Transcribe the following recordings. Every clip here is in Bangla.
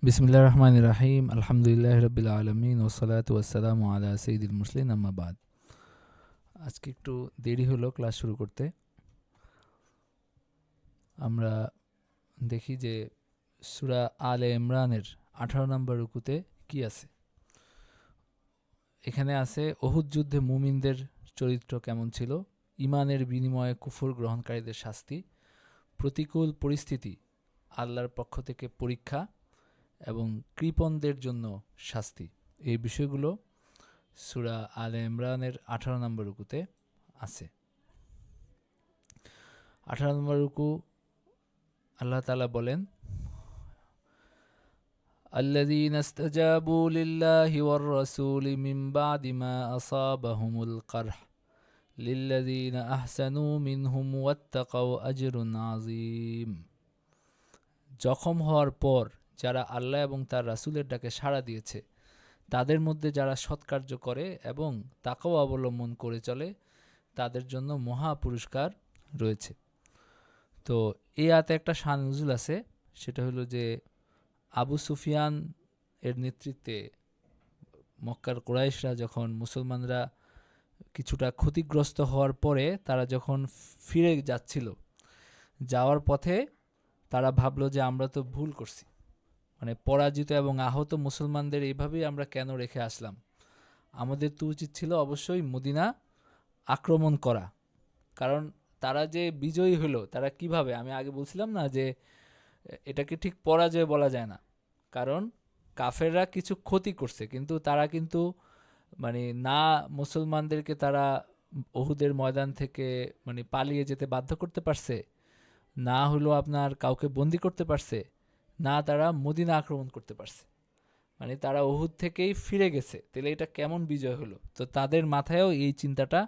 বিসমিল্লাহির রহমানির রহিম। আলহামদুলিল্লাহি রাব্বিল আলামিন ওয়াসসালাতু ওয়াসসালামু আলা সাইয়্যিদিল মুরসালিন আম্মা বাদ। আজকে একটু দেরি হলো ক্লাস শুরু করতে। আমরা দেখি যে সূরা আলে ইমরানের 18 নম্বর রুকুতে কি আছে। এখানে আছে উহুদ যুদ্ধে মুমিনদের চরিত্র কেমন ছিল, ঈমানের বিনিময়ে কুফর গ্রহণকারীদের শাস্তি, প্রতিকূল পরিস্থিতি আল্লাহর পক্ষ থেকে পরীক্ষা এবং কৃপণদের জন্য শাস্তি। এই বিষয়গুলো সূরা আলে ইমরানের 18 নম্বর রুকুতে আছে। 18 নম্বর রুকু আল্লাহ তাআলা বলেন, আল্লাযীনা ইসতাজাবু লিল্লাহি ওয়ার রাসূলি মিন বাদি মা আসাবাহুমুল কারহ লিল্লাযীনা আহসানু মিনহুম ওয়াত্তাকাউ আজরুন আযীম। জখম হওয়ার পর যারা আল্লাহ এবং তার রাসূলের ডাকে সাড়া দিয়েছে, তাদের মধ্যে যারা সৎকার্য করে এবং তাকওয়া অবলম্বন করে চলে, তাদের জন্য মহা পুরস্কার রয়েছে। তো এই আয়াতে একটা শান নুজুল আছে, সেটা হলো যে আবু সুফিয়ান এর নেতৃত্বে মক্কার কুরাইশরা যখন মুসলমানরা কিছুটা ক্ষতিগ্রস্ত হওয়ার পরে তারা যখন ফিরে যাচ্ছিল, যাওয়ার পথে তারা ভাবলো যে আমরা তো ভুল করছি, মানে পরাজিত এবং আহত মুসলমানদের এইভাবেই আমরা কেন রেখে আসলাম, আমাদের তো উচিত ছিল অবশ্যই মদিনা আক্রমণ করা। কারণ তারা যে বিজয়ী হলো তারা কিভাবে, আমি আগে বলছিলাম না যে এটাকে ঠিক পরাজয় বলা যায় না, কারণ কাফেররা কিছু ক্ষতি করছে কিন্তু তারা কিন্তু মানে না মুসলমানদেরকে তারা উহুদের ময়দান থেকে মানে পালিয়ে যেতে বাধ্য করতে পারছে, না হলো আপনার কাউকে বন্দি করতে পারছে, না তারা মদিনা আক্রমণ করতে পারছে, মানে তারা উহুদ থেকেই ফিরে গেছে। তাহলে এটা কেমন বিজয় হলো? তো তাদের মাথায়ও এই চিন্তাটা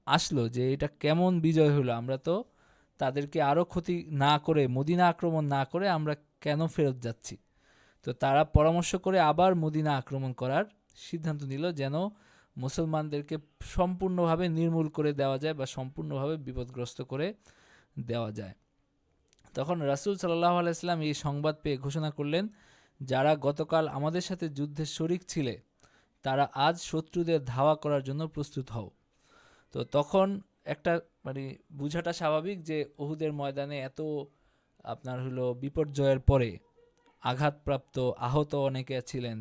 আসলো যে এটা কেমন বিজয় হলো, আমরা তো তাদেরকে আরও ক্ষতি না করে মদিনা আক্রমণ না করে আমরা কেন ফেরত যাচ্ছি। তো তারা পরামর্শ করে আবার মদিনা আক্রমণ করার সিদ্ধান্ত নিল, যেন মুসলমানদেরকে সম্পূর্ণভাবে নির্মূল করে দেওয়া যায় বা সম্পূর্ণভাবে বিপদগ্রস্ত করে দেওয়া যায়। তখন রাসূল সাল্লাল্লাহু আলাইহি ওয়াসাল্লাম এই সংবাদ পেয়ে ঘোষণা করলেন, যারা গতকাল আমাদের সাথে যুদ্ধে শরিক ছিলে তারা আজ শত্রুদের ধাওয়া করার জন্য প্রস্তুত হও। তো তখন একটা মানে বুঝাটা স্বাভাবিক যে উহুদের ময়দানে এত আপনার হলো বিপর্যয়ের পরে আঘাতপ্রাপ্ত আহত অনেকে ছিলেন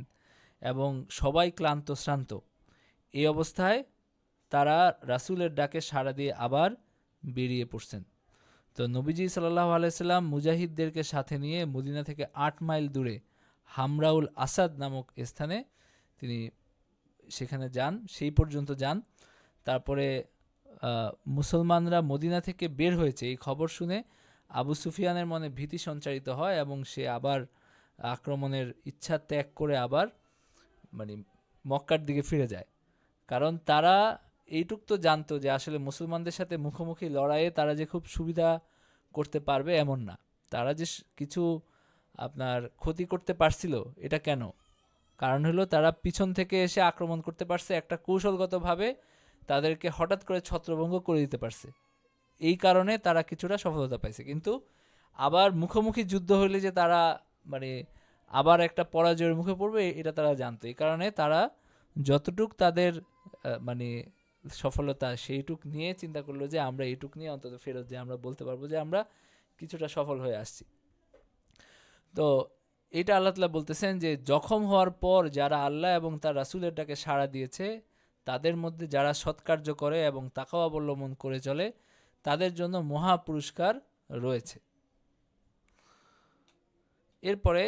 এবং সবাই ক্লান্ত শ্রান্ত। এই অবস্থায় তারা রাসূলের ডাকে সাড়া দিয়ে আবার বেরিয়ে পড়ছেন। তো নবীজি সাল্লাল্লাহু আলাইহি সাল্লাম মুজাহিদদেরকে সাথে নিয়ে মদিনা থেকে ৮ মাইল দূরে হামরাউল আসাদ নামক স্থানে তিনি সেখানে যান, সেই পর্যন্ত যান। তারপরে মুসলমানরা মদিনা থেকে বের হয়েছে এই খবর শুনে আবু সুফিয়ানের মনে ভীতি সঞ্চারিত হয় এবং সে আবার আক্রমণের ইচ্ছা ত্যাগ করে আবার মানে মক্কার দিকে ফিরে যায়। কারণ তারা এইটুক তো জানতো যে আসলে মুসলমানদের সাথে মুখোমুখি লড়াইয়ে তারা যে খুব সুবিধা করতে পারবে এমন না। তারা যে কিছু আপনার ক্ষতি করতে পারছিল এটা কেন, কারণ হলো তারা পিছন থেকে এসে আক্রমণ করতে পারছে, একটা কৌশলগতভাবে তাদেরকে হঠাৎ করে ছত্রভঙ্গ করে দিতে পারছে। এই কারণে তারা কিছুটা সফলতা পাইছে। কিন্তু আবার মুখোমুখি যুদ্ধ হইলে যে তারা মানে আবার একটা পরাজয়ের মুখে পড়বে এটা তারা জানতো। এই কারণে তারা যতটুক তাদের মানে সফলতা সেইটুক নিয়ে চিন্তা করলো যে আমরা এইটুক নিয়ে অন্তত ফেরত যে আমরা বলতে পারবো যে আমরা কিছুটা সফল হয়ে আসছি। তো এটা আল্লাহ তাআলা বলতেছেন যে জখম হওয়ার পর যারা আল্লাহ এবং তার রাসূলের ডাকে সাড়া দিয়েছে, তাদের মধ্যে যারা সৎকার্য করে এবং তাকওয়া অবলম্বন করে চলে, তাদের জন্য মহা পুরস্কার রয়েছে। এরপরে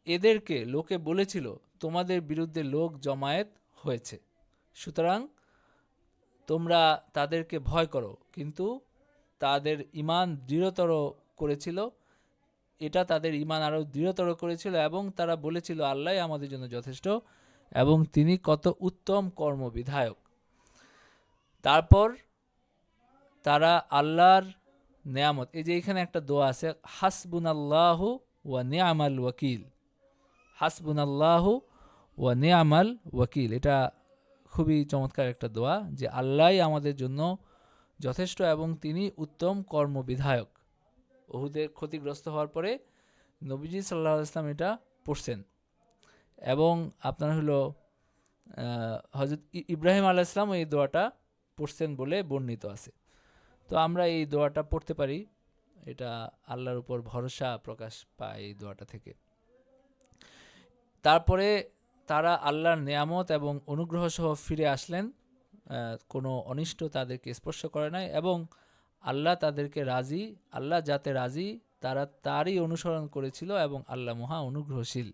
এদেরকে লোকে বলেছিল, তোমাদের বিরুদ্ধে লোক জমায়েত হয়েছে, সুতরাং তোমরা তাদেরকে ভয় করো। কিন্তু তাদের ঈমান দৃঢ়তর করেছিল, এটা তাদের ঈমান আরও দৃঢ়তর করেছিল এবং তারা বলেছিল আল্লাহই আমাদের জন্য যথেষ্ট এবং তিনি কত উত্তম কর্মবিধায়ক। তারপর তারা আল্লাহর নেয়ামত, এই যে এখানে একটা দোয়া আছে, হাসবুনাল্লাহু ওয়া নি'মাল ওয়াকিল, হাসবুনাল্লাহু ওয়া নি'মাল ওয়াকিল, এটা খুবই চমৎকার একটা দোয়া যে আল্লাহই আমাদের জন্য যথেষ্ট এবং তিনি উত্তম কর্মবিধায়ক। উহুদের ক্ষতিগ্রস্ত হওয়ার পরে নবীজি সাল্লাল্লাহু আলাইহি ওয়াসাল্লাম এটা পড়ছেন। এবং আপনার হলো হযরত ইব্রাহিম আলাইহিস সালাম এই দোয়াটা পড়ছেন বলে বর্ণিত আছে। তো আমরা এই দোয়াটা পড়তে পারি, এটা আল্লাহর উপর ভরসা প্রকাশ পায় এই দোয়াটা থেকে। তারপরে তারা আল্লাহর নেয়ামত এবং অনুগ্রহ সহ ফিরে আসলেন, কোনো অনিষ্ট তাদেরকে স্পর্শ করে নাই, এবং আল্লাহ তাদেরকে রাজি, আল্লাহ যাতে রাজি তারা তারই অনুসরণ করেছিল, এবং আল্লাহ মহা অনুগ্রহশীল।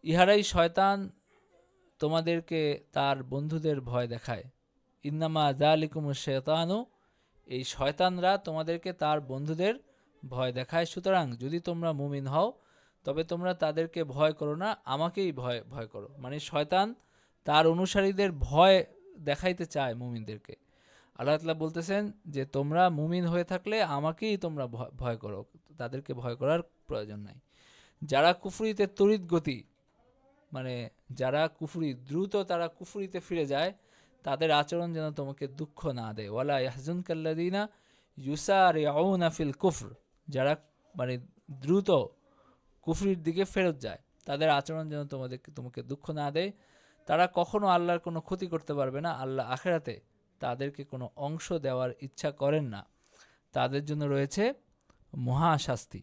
ইহারাই শয়তান তোমাদেরকে তার বন্ধুদের ভয় দেখায়। ইন্নামা যালিকুমুশ শায়তানু, এই শয়তানরা তোমাদেরকে তার বন্ধুদের ভয় দেখায়। সুতরাং যদি তোমরা মুমিন হও তবে তোমরা তাদেরকে ভয় করো না, আমাকেই ভয় করো। মানে শয়তান তার অনুসারীদের ভয় দেখাইতে চায় মুমিনদেরকে। আল্লাহ তাআলা বলতেছেন যে তোমরা মুমিন হয়ে থাকলে আমাকেই তোমরা ভয় করো, তাদেরকে ভয় করার প্রয়োজন নাই। যারা কুফরিতে তড়িৎ গতি, মানে যারা কুফরি দ্রুত তারা কুফরিতে ফিরে যায়, তাদের আচরণ যেন তোমাকে দুঃখ না দেয়। ওয়ালা ইয়াহজুনকাল্লাযীনা ইউসারিউনা ফিল কুফর, যারা মানে দ্রুত কুফরির দিকে ফেরত যায়, তাদের আচরণ যেন তোমাকে দুঃখ না দেয়। তারা কখনো আল্লাহর কোনো ক্ষতি করতে পারবে না। আল্লাহ আখিরাতে তাদেরকে কোনো অংশ দেওয়ার ইচ্ছা করেন না। তাদের জন্য রয়েছে মহাশাস্তি।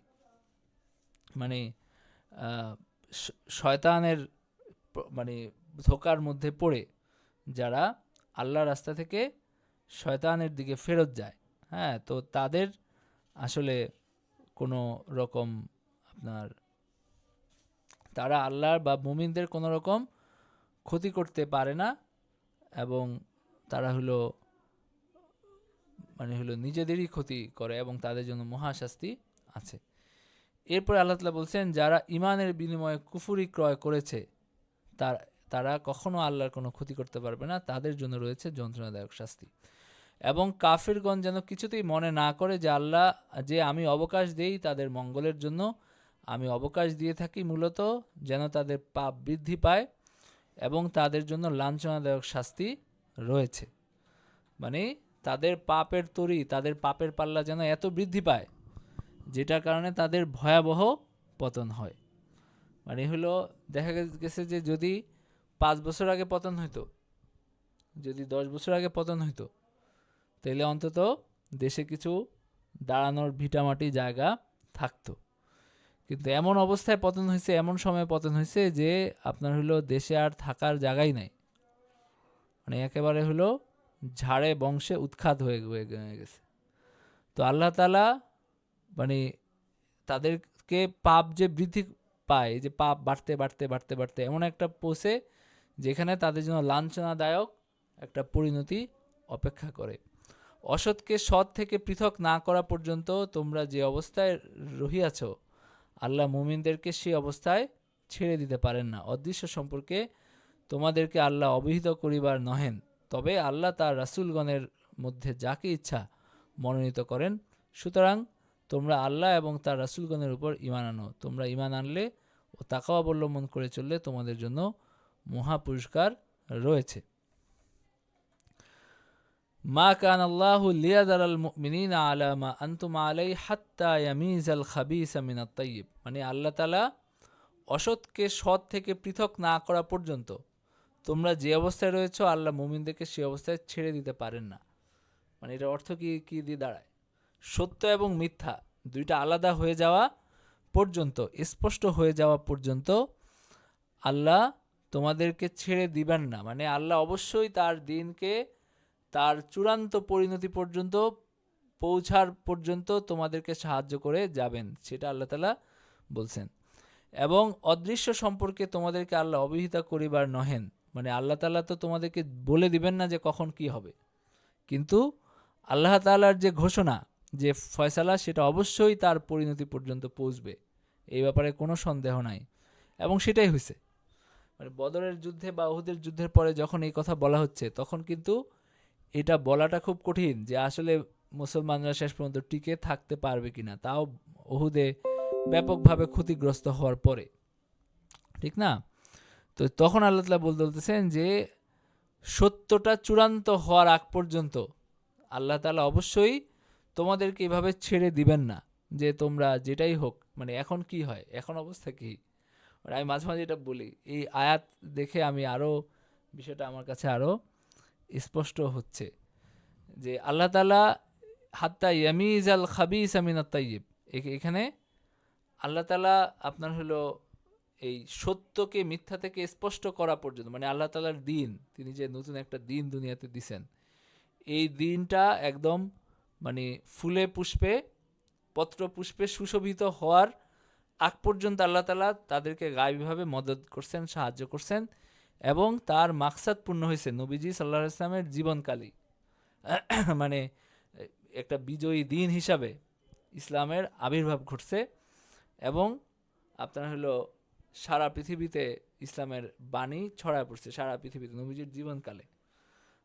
মানে শয়তানের মানে ধোকার মধ্যে পড়ে যারা আল্লাহর রাস্তা থেকে শয়তানের দিকে ফেরত যায়, হ্যাঁ, তো তাদের আসলে কোনো রকম আপনার তারা আল্লাহর বা মুমিনদের কোনো রকম ক্ষতি করতে পারে না, এবং তারা হলো নিজেদেরই ক্ষতি করে, এবং তাদের জন্য মহাশাস্তি আছে। এরপরে আল্লাহ তাআলা বলছেন, যারা ইমানের বিনিময়ে কুফরি ক্রয় করেছে তারা কখনো আল্লাহর কোনো ক্ষতি করতে পারবে না, তাদের জন্য রয়েছে যন্ত্রণাদায়ক শাস্তি। এবং কাফিরগণ যেন কিছুতেই মনে না করে যে আমি অবকাশ দেই তাদের মঙ্গলের জন্য, আমি অবকাশ দিয়ে থাকি মূলত যেন তাদের পাপ বৃদ্ধি পায়, এবং তাদের জন্য লাঞ্ছনাদায়ক শাস্তি রয়েছে। মানে তাদের পাপের তরি, তাদের পাপের পাল্লা যেন এত বৃদ্ধি পায় যেটার কারণে তাদের ভয়াবহ পতন হয়। মানে হলো দেখা গেছে যে যদি 5 বছর আগে পতন হইতো, যদি 10 বছর আগে পতন হইতো, তাহলে অন্তত দেশে কিছু দাঁড়ানোর ভিটামাটি জায়গা থাকতো। কিন্তু এমন অবস্থায় পতন হয়েছে, এমন সময় পতন হয়েছে যে আপনার হলো দেশে আর থাকার জায়গাই নাই। মানে একেবারে হলো ঝাড়ে বংশে উৎখাত হয়ে গেছে। তো আল্লাহ তাআলা মানে তাদেরকে পাপ যে বৃদ্ধি পায়, যে পাপ বাড়তে বাড়তে বাড়তে বাড়তে এমন একটা পৌঁছে যেখানে তাদের জন্য লাঞ্ছনাদায়ক একটা পরিণতি অপেক্ষা করে। অসৎকে সৎ থেকে পৃথক না করা পর্যন্ত তোমরা যে অবস্থায় রহিয়াছ, আল্লাহ মুমিনদেরকে সেই অবস্থায় ছেড়ে দিতে পারেন না। অদৃশ্য সম্পর্কে তোমাদেরকে আল্লাহ অবহিত করিবার নহেন, তবে আল্লাহ তার রাসূলগণের মধ্যে যাকে ইচ্ছা মনোনীত করেন। সুতরাং তোমরা আল্লাহ এবং তার রাসূলগণের উপর ঈমান আনো। তোমরা ঈমান আনলে ও তাকওয়া অবলম্বন করে চললে তোমাদের জন্য মহা পুরস্কার রয়েছে। মা কানা আল্লাহু লিয়াযারাল মুমিনিনা আলা মা আনতুম আলাইহি হাত্তা ইয়ামিযাল খাবিসা মিনাত তাইয়্যিব। মানে আল্লাহ তাআলা অসৎকে সৎ থেকে পৃথক না করা পর্যন্ত তোমরা যে অবস্থায় রয়েছো আল্লাহ মুমিনদেরকে সেই অবস্থায় ছেড়ে দিতে পারেন না। মানে এর অর্থ কি দিয়ে দাঁড়ায়? সত্য এবং মিথ্যা দুইটা আলাদা হয়ে যাওয়া পর্যন্ত, স্পষ্ট হয়ে যাওয়া পর্যন্ত আল্লাহ তোমাদেরকে ছেড়ে দিবেন না। মানে আল্লাহ অবশ্যই তার দিনকে তার চূড়ান্ত পরিণতি পর্যন্ত পৌঁছার পর্যন্ত তোমাদেরকে সাহায্য করে যাবেন, সেটা আল্লাহ তাআলা বলছেন। এবং অদৃশ্য সম্পর্কে তোমাদেরকে আল্লাহ অবহিত করিবার নহেন। মানে আল্লাহ তাআলা তো তোমাদেরকে বলে দিবেন না যে কখন কি হবে, কিন্তু আল্লাহ তাআলার যে ঘোষণা, যে ফয়সালা, সেটা অবশ্যই তার পরিণতি পর্যন্ত পৌঁছবে, এই ব্যাপারে কোনো সন্দেহ নাই। এবং সেটাই হয়েছে। মানে বদরের যুদ্ধে বা উহুদের যুদ্ধের পরে যখন এই কথা বলা হচ্ছে, তখন কিন্তু এটা বলাটা খুব কঠিন যে আসলে মুসলমানরা শেষ পর্যন্ত টিকে থাকতে পারবে কিনা, তাও উহুদে ব্যাপকভাবে ক্ষতিগ্রস্ত হওয়ার পরে, ঠিক না? তো তখন আল্লাহ তাআলা বলতেছেন যে সত্যটা চূড়ান্ত হওয়ার আগ পর্যন্ত আল্লাহ তাআলা অবশ্যই তোমাদেরকে এভাবে ছেড়ে দিবেন না যে তোমরা যেটাই হোক মানে এখন কি হয়, এখন অবস্থা কি। মানে আমি মাঝে মাঝে এটা বলি, এই আয়াত দেখে আমি আরও বিষয়টা আমার কাছে আরও স্পষ্ট হচ্ছে যে আল্লাহ তাআলা হাত্তা ইয়ামিজ আল খাবিস মিনাত তাইয়িব, এখানে আল্লাহ তাআলা আপনার হলো এই সত্যকে মিথ্যা থেকে স্পষ্ট করা পর্যন্ত, মানে আল্লাহ তাআলার দিন, তিনি যে নতুন একটা দিন দুনিয়াতে দিছেন, এই দিনটা একদম মানে ফুলে পুষ্পে পত্র পুষ্পে সুশোভিত হওয়ার আগ পর্যন্ত আল্লাহ তাআলা তাদেরকে গায়বীভাবে মদদ করছেন, সাহায্য করছেন, এবং তার মাকসাদ পূর্ণ হয়েছে নবীজি সাল্লাল্লাহু আলাইহি ওয়াসাল্লামের জীবনকালেই। মানে একটা বিজয়ী দিন হিসাবে ইসলামের আবির্ভাব ঘটছে, এবং আপনার হলো সারা পৃথিবীতে ইসলামের বাণী ছড়ায় পড়ছে, সারা পৃথিবীতে নবীজির জীবনকালে।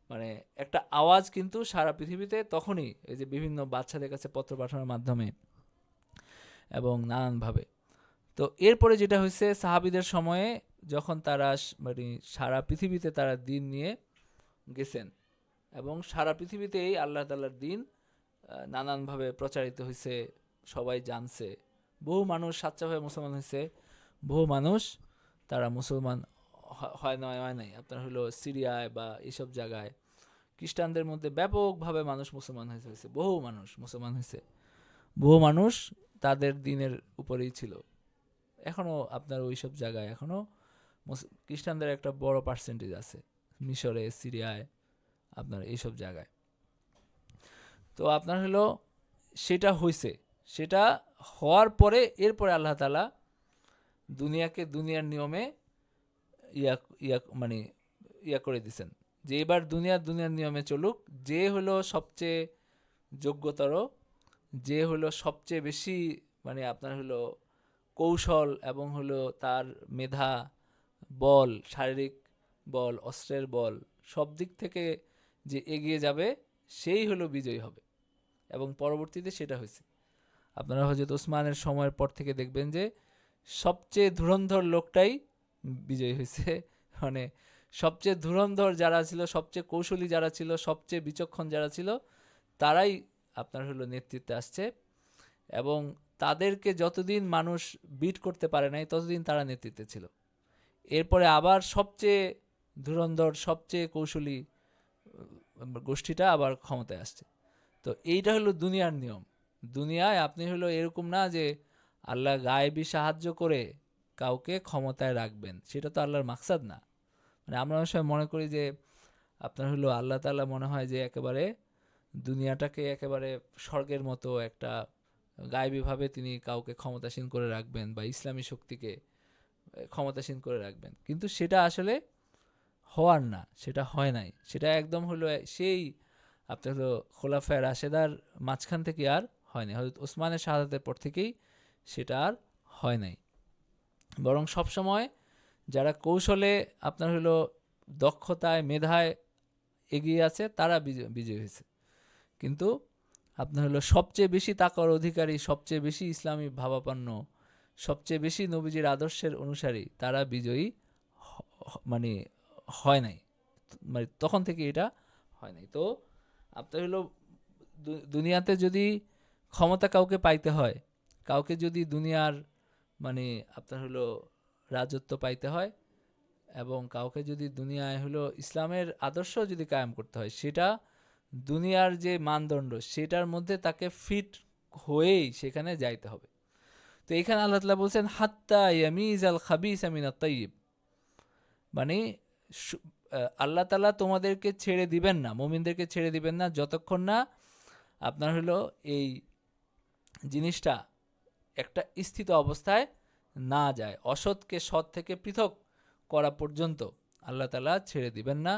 মানে একটা আওয়াজ কিন্তু সারা পৃথিবীতে তখনই, এই যে বিভিন্ন বাচ্চাদের কাছে পত্র পাঠানোর মাধ্যমে এবং নানানভাবে। তো এরপরে যেটা হয়েছে সাহাবীদের সময়ে, যখন তারা মানে সারা পৃথিবীতে তারা দিন নিয়ে গেছেন, এবং সারা পৃথিবীতেই আল্লাহ তাআলার দিন নানানভাবে প্রচারিত হয়েছে, সবাই জানছে, বহু মানুষ সাচ্চাভাবে মুসলমান হয়েছে, বহু মানুষ তারা মুসলমান হয় নাই। আপনার হলো সিরিয়ায় বা এইসব জায়গায় খ্রিস্টানদের মধ্যে ব্যাপকভাবে মানুষ মুসলমান হয়েছে, বহু মানুষ মুসলমান হয়েছে, বহু মানুষ তাদের দিনের উপরেই ছিল। এখনও আপনার ওইসব জায়গায় এখনও খ্রিস্টানদের একটা বড় পার্সেন্টেজ আছে, মিশরে, সিরিয়ায়, আপনার এইসব জায়গায়। তো আপনার হলো সেটা হয়েছে, সেটা হওয়ার পরে এরপরে আল্লাহ তাআলা দুনিয়াকে দুনিয়ার নিয়মে মানে করে দিছেন যে এবার দুনিয়ার নিয়মে চলুক, যে হলো সবচেয়ে যোগ্যতর, যে হলো সবচেয়ে বেশি মানে আপনার হলো কৌশল এবং হলো তার মেধা, বল, শারীরিক বল, অস্ত্রের বল, সব দিক থেকে যে এগিয়ে যাবে সেই হলো বিজয়ী হবে। এবং পরবর্তীতে সেটা হয়েছে। আপনারা হযরত ওসমানের সময়ের পর থেকে দেখবেন যে সবচেয়ে ধুরন্ধর লোকটাই বিজয়ী হয়েছে। মানে সবচেয়ে ধুরন্ধর যারা ছিল, সবচেয়ে কৌশলী যারা ছিল, সবচেয়ে বিচক্ষণ যারা ছিল, তারাই আপনার হলো নেতৃত্বে আসছে, এবং তাদেরকে যতদিন মানুষ বিট করতে পারে নাই ততদিন তারা নেতৃত্বে ছিল। এরপরে আবার সবচেয়ে ধুরন্ধর, সবচেয়ে কৌশলী গোষ্ঠীটা আবার ক্ষমতায় আসছে। তো এইটা হলো দুনিয়ার নিয়ম। দুনিয়ায় আপনি হলো এরকম না যে আল্লাহ গায়েবী সাহায্য করে কাউকে ক্ষমতায় রাখবেন, সেটা তো আল্লাহর মাকসাদ না। মানে আমরা অনেক সময় মনে করি যে আপনার হলো আল্লাহ তাআলা মনে হয় যে একেবারে দুনিয়াটাকে একেবারে স্বর্গের মতো একটা গায়েবীভাবে তিনি কাউকে ক্ষমতাসীন করে রাখবেন, বা ইসলামী শক্তিকে ক্ষমতাসীন করে রাখবেন, কিন্তু সেটা আসলে হওয়ার না, সেটা হয় নাই। সেটা একদম হলো সেই আপনার হলো খোলাফায়ে রাশেদার মাঝখান থেকে আর হয় নাই, হযরত ওসমানের শাহাদাতের পর থেকেই সেটা আর হয় নাই। বরং সবসময় যারা কৌশলে আপনার হলো দক্ষতায়, মেধায় এগিয়ে আছে, তারা বিজয়ী হয়েছে। কিন্তু আপনার হলো সবচেয়ে বেশি তাকওয়ার অধিকারী, সবচেয়ে বেশি ইসলামী ভাবাপন্ন, সবচেয়ে বেশি নবীজির আদর্শের অনুসারী, তারা বিজয়ী মানে হয় নাই। মানে তখন থেকে এটা হয় নাই। তো আপনার হলো দুনিয়াতে যদি ক্ষমতা কাউকে পাইতে হয়, কাউকে যদি দুনিয়ার মানে আপনার হলো রাজত্ব পাইতে হয়, এবং কাউকে যদি দুনিয়ায় হলো ইসলামের আদর্শ যদি কায়েম করতে হয়, সেটা দুনিয়ার যে মানদণ্ড সেটার মধ্যে তাকে ফিট হয়েই সেখানে যাইতে হবে। তো এখানে আল্লাহ তাআলা বলছেন হাত্তা ইয়ামিজ আল খাবিস মিনাত তাইয়িব, মানে আল্লাহ তাআলা তোমাদেরকে ছেড়ে দিবেন না, মুমিনদেরকে ছেড়ে দিবেন না যতক্ষণ না আপনার হলো এই জিনিসটা একটা স্থিত অবস্থায় না যায়, অসৎকে সৎ থেকে পৃথক করা পর্যন্ত আল্লাহ তাআলা ছেড়ে দিবেন না।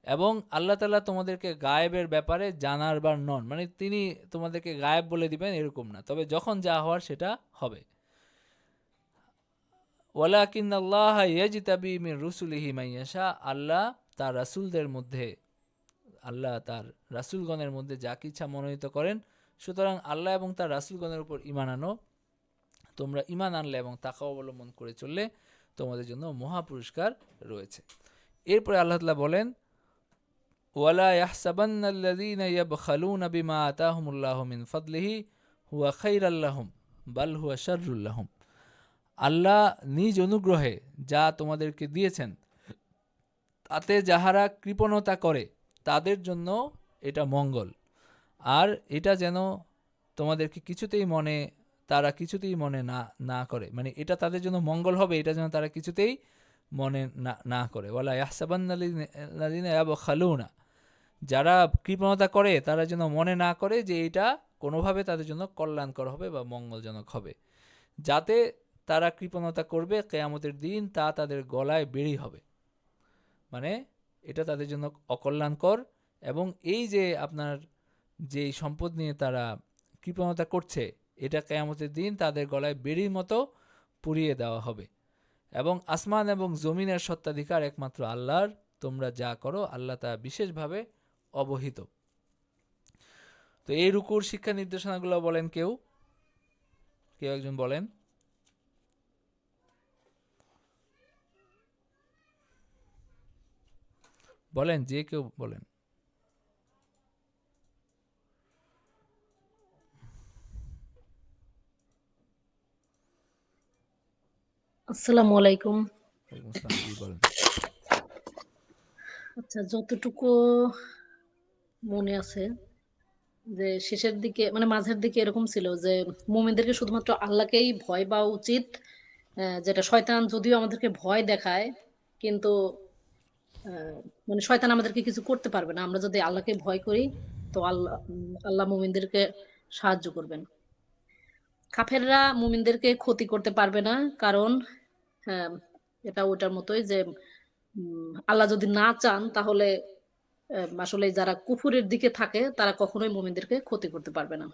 এবং আল্লাহ তাআলা তোমাদেরকে গায়েবের ব্যাপারে জানারবার নন, মানে তিনি তোমাদেরকে গায়েব বলে দিবেন এরকম না, তবে যখন যা হওয়ার সেটা হবে। ওয়ালাকিন্নাল্লাহ ইয়াজতাবি মির রুসুলিহি মান ইয়াশা, আল্লাহ তার রাসূলদের মধ্যে, আল্লাহ তার রাসূলগণের মধ্যে যাকে ইচ্ছা মনোনীত করেন। সুতরাং আল্লাহ এবং তার রাসূলগণের উপর ঈমান আনো, তোমরা ঈমান আনলে এবং তাকওয়া অবলম্বন করে চললে তোমাদের জন্য মহা পুরস্কার রয়েছে। এরপরে আল্লাহ তাআলা বলেন ওয়ালা ইয়াহসাবান্নাল্লাযীনা ইয়াবখালুনা বিমা আতাহুমুল্লাহু মিন ফাদলিহি হুয়া খায়রাল লাহুম বাল হুয়া শাররুল লাহুম, আল্লাহ নিজ অনুগ্রহে যা তোমাদেরকে দিয়েছেন তাতে যাহারা কৃপণতা করে তাদের জন্য এটা মঙ্গল। আর এটা যেন তোমাদেরকে তারা কিছুতেই মনে না না করে, মানে এটা তাদের জন্য মঙ্গল হবে, এটা যেন তারা কিছুতেই মনে না না করে। ওয়ালা ইয়াহসাবান্নাল্লাযীনা ইয়াবখালুনা, যারা কৃপণতা করে তারা যেন মনে না করে যে এটা কোনোভাবে তাদের জন্য কল্যাণকর হবে বা মঙ্গলজনক হবে। যাতে তারা কৃপণতা করবে কিয়ামতের দিন তা তাদের গলায় বেড়ি হবে, মানে এটা তাদের জন্য অকল্যাণকর। এবং এই যে আপনার যে সম্পদ নিয়ে তারা কৃপণতা করছে, এটা কিয়ামতের দিন তাদের গলায় বেড়ির মতো পুড়িয়ে দেওয়া হবে। এবং আসমান এবং জমিনের সত্ত্বাধিকার একমাত্র আল্লাহর, তোমরা যা করো আল্লাহ তা বিশেষভাবে অবহিত। তো এই রুকুর শিক্ষা নির্দেশনাগুলো বলেন, কেউ একজন বলেন। বলেন, যে কেউ বলেন। আসসালামু আলাইকুম। ওয়ালাইকুম আসসালাম, জি বলেন। আচ্ছা, যতটুকু মনে আছে যে শেষের দিকে মানে মাঝের দিকে এরকম ছিল যে মুমিনদেরকে শুধুমাত্র আল্লাহকেই ভয় পাওয়া উচিত। যেটা শয়তান যদিও আমাদেরকে ভয় দেখায়, কিন্তু মানে শয়তান আমাদেরকে কিছু করতে পারবে না। আমরা যদি আল্লাহকে ভয় করি তো আল্লাহ মুমিনদেরকে সাহায্য করবেন। কাফেররা মুমিনদেরকে ক্ষতি করতে পারবে না, কারণ হ্যাঁ, এটা ওটার মতোই যে আল্লাহ যদি না চান তাহলে আসলে যারা কুফুরের দিকে থাকে তারা কখনোই মুমিনদেরকে ক্ষতি করতে পারবে না।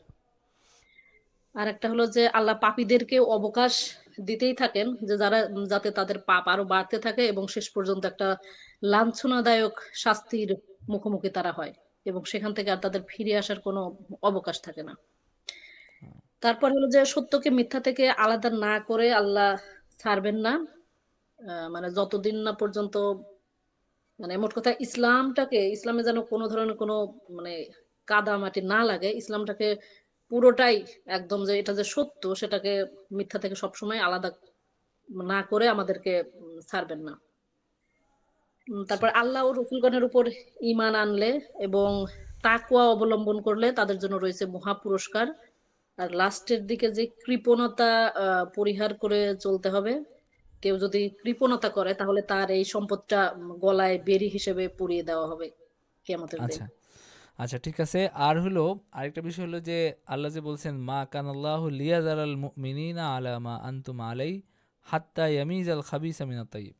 আর একটা হলো যে আল্লাহ পাপীদেরকে অবকাশ দিতেই থাকেন, যে যাতে তাদের পাপ আরো বাড়তে থাকে এবং শেষ পর্যন্ত একটা লাঞ্ছনাদায়ক শাস্তির মুখোমুখি তারা হয়, এবং সেখান থেকে আর তাদের ফিরে আসার কোনো অবকাশ থাকে না। তারপর হলো যে সত্যকে মিথ্যা থেকে আলাদা না করে আল্লাহ ছাড়বেন না। মানে যতদিন না পর্যন্ত, মানে মোট কথা ইসলামে যেন কোনো ধরনের কোনো মানে কাদা মাটি না লাগে, ইসলামটাকে পুরোটাই একদম যে এটা যে সত্য সেটাকে মিথ্যা থেকে সবসময় আলাদা না করে আমাদেরকে ছাড়বেন না। আচ্ছা, তারপর আল্লাহ ও রসুলগণের উপর ঈমান আনলে এবং তাকওয়া অবলম্বন করলে তাদের জন্য রয়েছে মহা পুরস্কার। আর লাস্টের দিকে যে কৃপণতা পরিহার করে চলতে হবে। কেউ যদি কৃপণতা করে তাহলে তার এই সম্পদটা গলায় বেড়ি হিসেবে পুড়িয়ে দেওয়া হবে কিয়ামতের দিন। আচ্ছা, আচ্ছা, ঠিক আছে। আর হলো আরেকটা বিষয় হলো যে আল্লাহ যে বলছেন মা কানাল্লাহু লিয়াযারাল মুমিনিনা আলা মা আনতুম আলাই হাত্তা ইয়ামিজাল খাবিসা মিনাত তাইয়্যিব,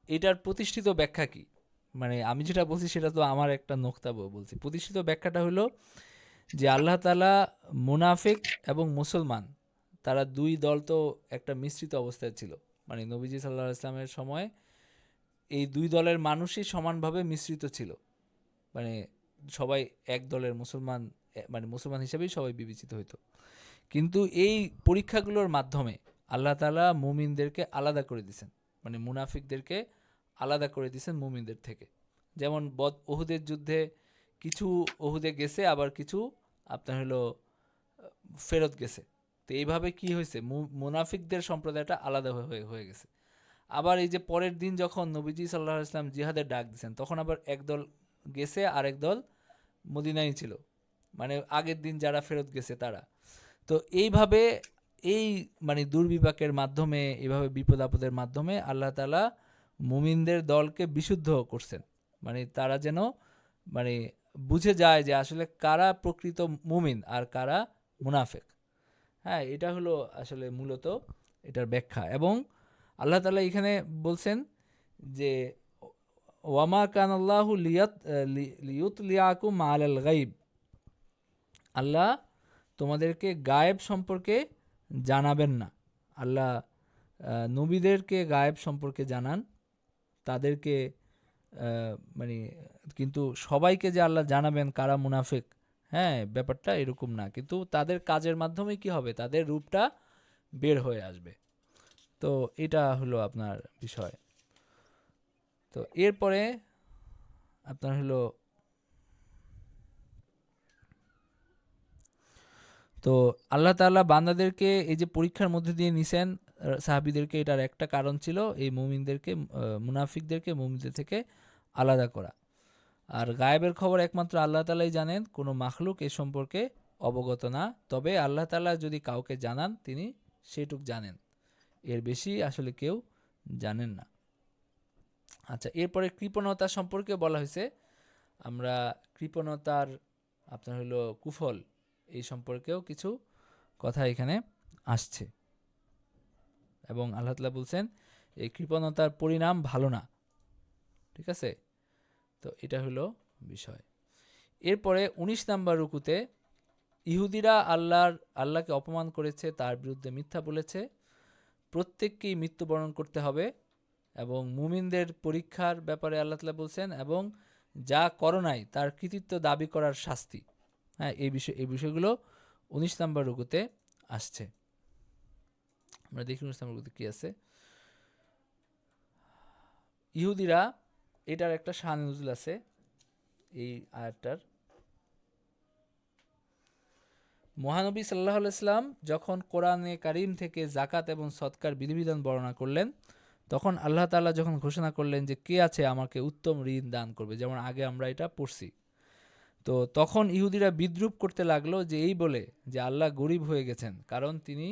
এটার প্রতিষ্ঠিত ব্যাখ্যা কি? মানে আমি যেটা বলছি সেটা তো আমার একটা নোক্তা বলছি। প্রতিষ্ঠিত ব্যাখ্যাটা হলো যে আল্লাহ তাআলা মুনাফিক এবং মুসলমান, তারা দুই দল তো একটা মিশ্রিত অবস্থায় ছিল। মানে নবীজি সাল্লাল্লাহু আলাইহি ওয়াসাল্লামের সময় এই দুই দলের মানুষই সমানভাবে মিশ্রিত ছিল। মানে সবাই এক দলের মুসলমান, মানে মুসলমান হিসেবেই সবাই বিবেচিত হইতো। কিন্তু এই পরীক্ষাগুলোর মাধ্যমে আল্লাহ তাআলা মুমিনদেরকে আলাদা করে দিয়েছেন, মানে মুনাফিকদেরকে আলাদা করে দিয়েছেন মুমিনদের থেকে। যেমন ওহুদের যুদ্ধে কিছু ওহুদে গেছে, আবার কিছু আপনার হলো ফেরত গেছে। তো এইভাবে কি হয়েছে, মুনাফিকদের সম্প্রদায়টা আলাদা হয়ে গেছে। আবার এই যে পরের দিন যখন নবীজি সাল্লাল্লাহু আলাইহি ওয়াসাল্লাম জিহাদের ডাক দিয়েছেন, তখন আবার একদল গেছে আর একদল মদিনায় ছিল, মানে আগের দিন যারা ফেরত গেছে তারা। তো এইভাবে এই মানে দুর্বিপাকের মাধ্যমে, এইভাবে বিপদ আপদের মাধ্যমে আল্লাহ তাআলা মুমিনদের দলকে বিশুদ্ধ করছেন, মানে তারা যেন মানে বুঝে যায় যে আসলে কারা প্রকৃত মুমিন আর কারা মুনাফেক। হ্যাঁ, এটা হলো আসলে মূলত এটার ব্যাখ্যা। এবং আল্লাহ তাআলা এখানে বলছেন যে ওয়ামা কানাল্লাহু লিয়ুতলিয়াকুম আলাল গাইব, আল্লাহ তোমাদেরকে গায়েব সম্পর্কে জানাবেন না। আল্লাহ নবীদেরকে গায়েব সম্পর্কে জানান, তাদেরকে মানে, কিন্তু সবাইকে যে আল্লাহ জানাবেন কারা মুনাফিক, হ্যাঁ ব্যাপারটা এরকম না। কিন্তু তাদের কাজের মাধ্যমে কি হবে, তাদের রূপটা বের হয়ে আসবে। তো এটা হলো আপনার বিষয়। তো এরপরে আপনার হলো তো আল্লাহ তাআলা বান্দাদেরকে এই যে পরীক্ষার মধ্যে দিয়ে নিছেন, সাহাবীদেরকে, এটার একটা কারণ ছিল এই মুমিনদেরকে, মুনাফিকদেরকে মুমিনদের থেকে আলাদা করা। আর গায়েবের খবর একমাত্র আল্লাহ তাআলাই জানেন, কোনো মাখলুক এ সম্পর্কে অবগত না। তবে আল্লাহ তাআলা যদি কাউকে জানান তিনি সেটুক জানেন, এর বেশি আসলে কেউ জানেন না। আচ্ছা, এরপরে কৃপণতা সম্পর্কে বলা হয়েছে। আমরা কৃপণতার আপনার হলো কুফল এই সম্পর্কেও কিছু কথা এখানে আসছে, এবং আল্লাহ তাআলা বলছেন এই কৃপণতার পরিণাম ভালো না। ঠিক আছে, তো এটা হলো বিষয়। এরপরে 19 নাম্বার রুকুতে ইহুদিরা আল্লাহকে অপমান করেছে, তার বিরুদ্ধে মিথ্যা বলেছে, প্রত্যেককেই মৃত্যুবরণ করতে হবে, এবং মুমিনদের পরীক্ষার ব্যাপারে আল্লাহ তাআলা বলছেন, এবং যা করো নাই তার কৃতিত্ব দাবি করার শাস্তি। হ্যাঁ, এই বিষয়গুলো 19 নাম্বার রুকুতে আসছে। আমরা দেখি 19 নাম্বার রুকুতে কি আছে। ইহুদিরা, এটার একটা শান নুজুল আছে এই আয়াতটার। মহানবী সাল্লাল্লাহু আলাইহি সাল্লাম যখন কোরআনে কারীম থেকে যাকাত এবং সদকার বিধিবিধান বর্ণনা করলেন, তখন আল্লাহ তাআলা যখন ঘোষণা করলেন যে কে আছে আমাকে উত্তম ঋণ দান করবে, যেমন আগে আমরা এটা পড়ছি, তো তখন ইহুদিরা বিদ্রূপ করতে লাগলো যে এই বলে যে আল্লাহ গরিব হয়ে গেছেন, কারণ তিনি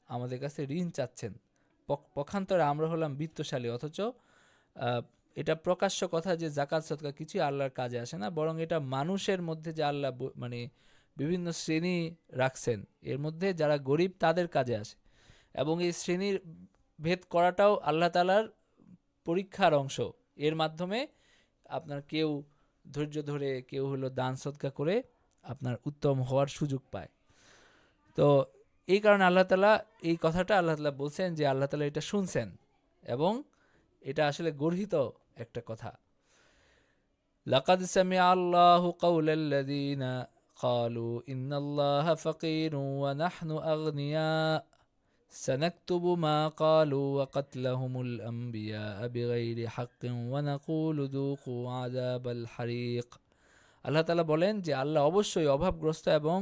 আমাদের কাছে ঋণ চাচ্ছেন। পক্ষান্তরে আমরা হলাম বিত্তশালী, অথচ এটা প্রকাশ্য কথা যে যাকাত সদকা কিছুই আল্লাহর কাজে আসে না, বরং এটা মানুষের মধ্যে যে আল্লাহ মানে বিভিন্ন শ্রেণী রাখছেন, এর মধ্যে যারা গরিব তাদের কাজে আসে, এবং এই শ্রেণীর ভেদ করাটাও আল্লাহ তাআলার পরীক্ষার অংশ। এর মাধ্যমে আপনার কেউ ধৈর্য ধরে, কেউ হলো দান সদকা করে আপনার উত্তম হওয়ার সুযোগ পায়। তো এই কারণে আল্লাহ তাআলা এই কথাটা আল্লাহ তাআলা বলছেন যে আল্লাহ তাআলা এটা শুনছেন, এবং এটা আসলে গর্হিত একটা কথা। লাকাদ সামিআ আল্লাহু কাওলাল্লাযীনা ক্বালু ইন্নাল্লাহা ফাকীরুন ওয়া নাহনু আগনিয়া সানাকতুবু মা ক্বালু ওয়া কাতলাহুমুল আমবিয়া বিগাইরি হাক্কিন ওয়া নাকুলু যুকু আযাবাল হারিক। আল্লাহ তাআলা বলেন যে আল্লাহ অবশ্যই অভাবগ্রস্ত, এবং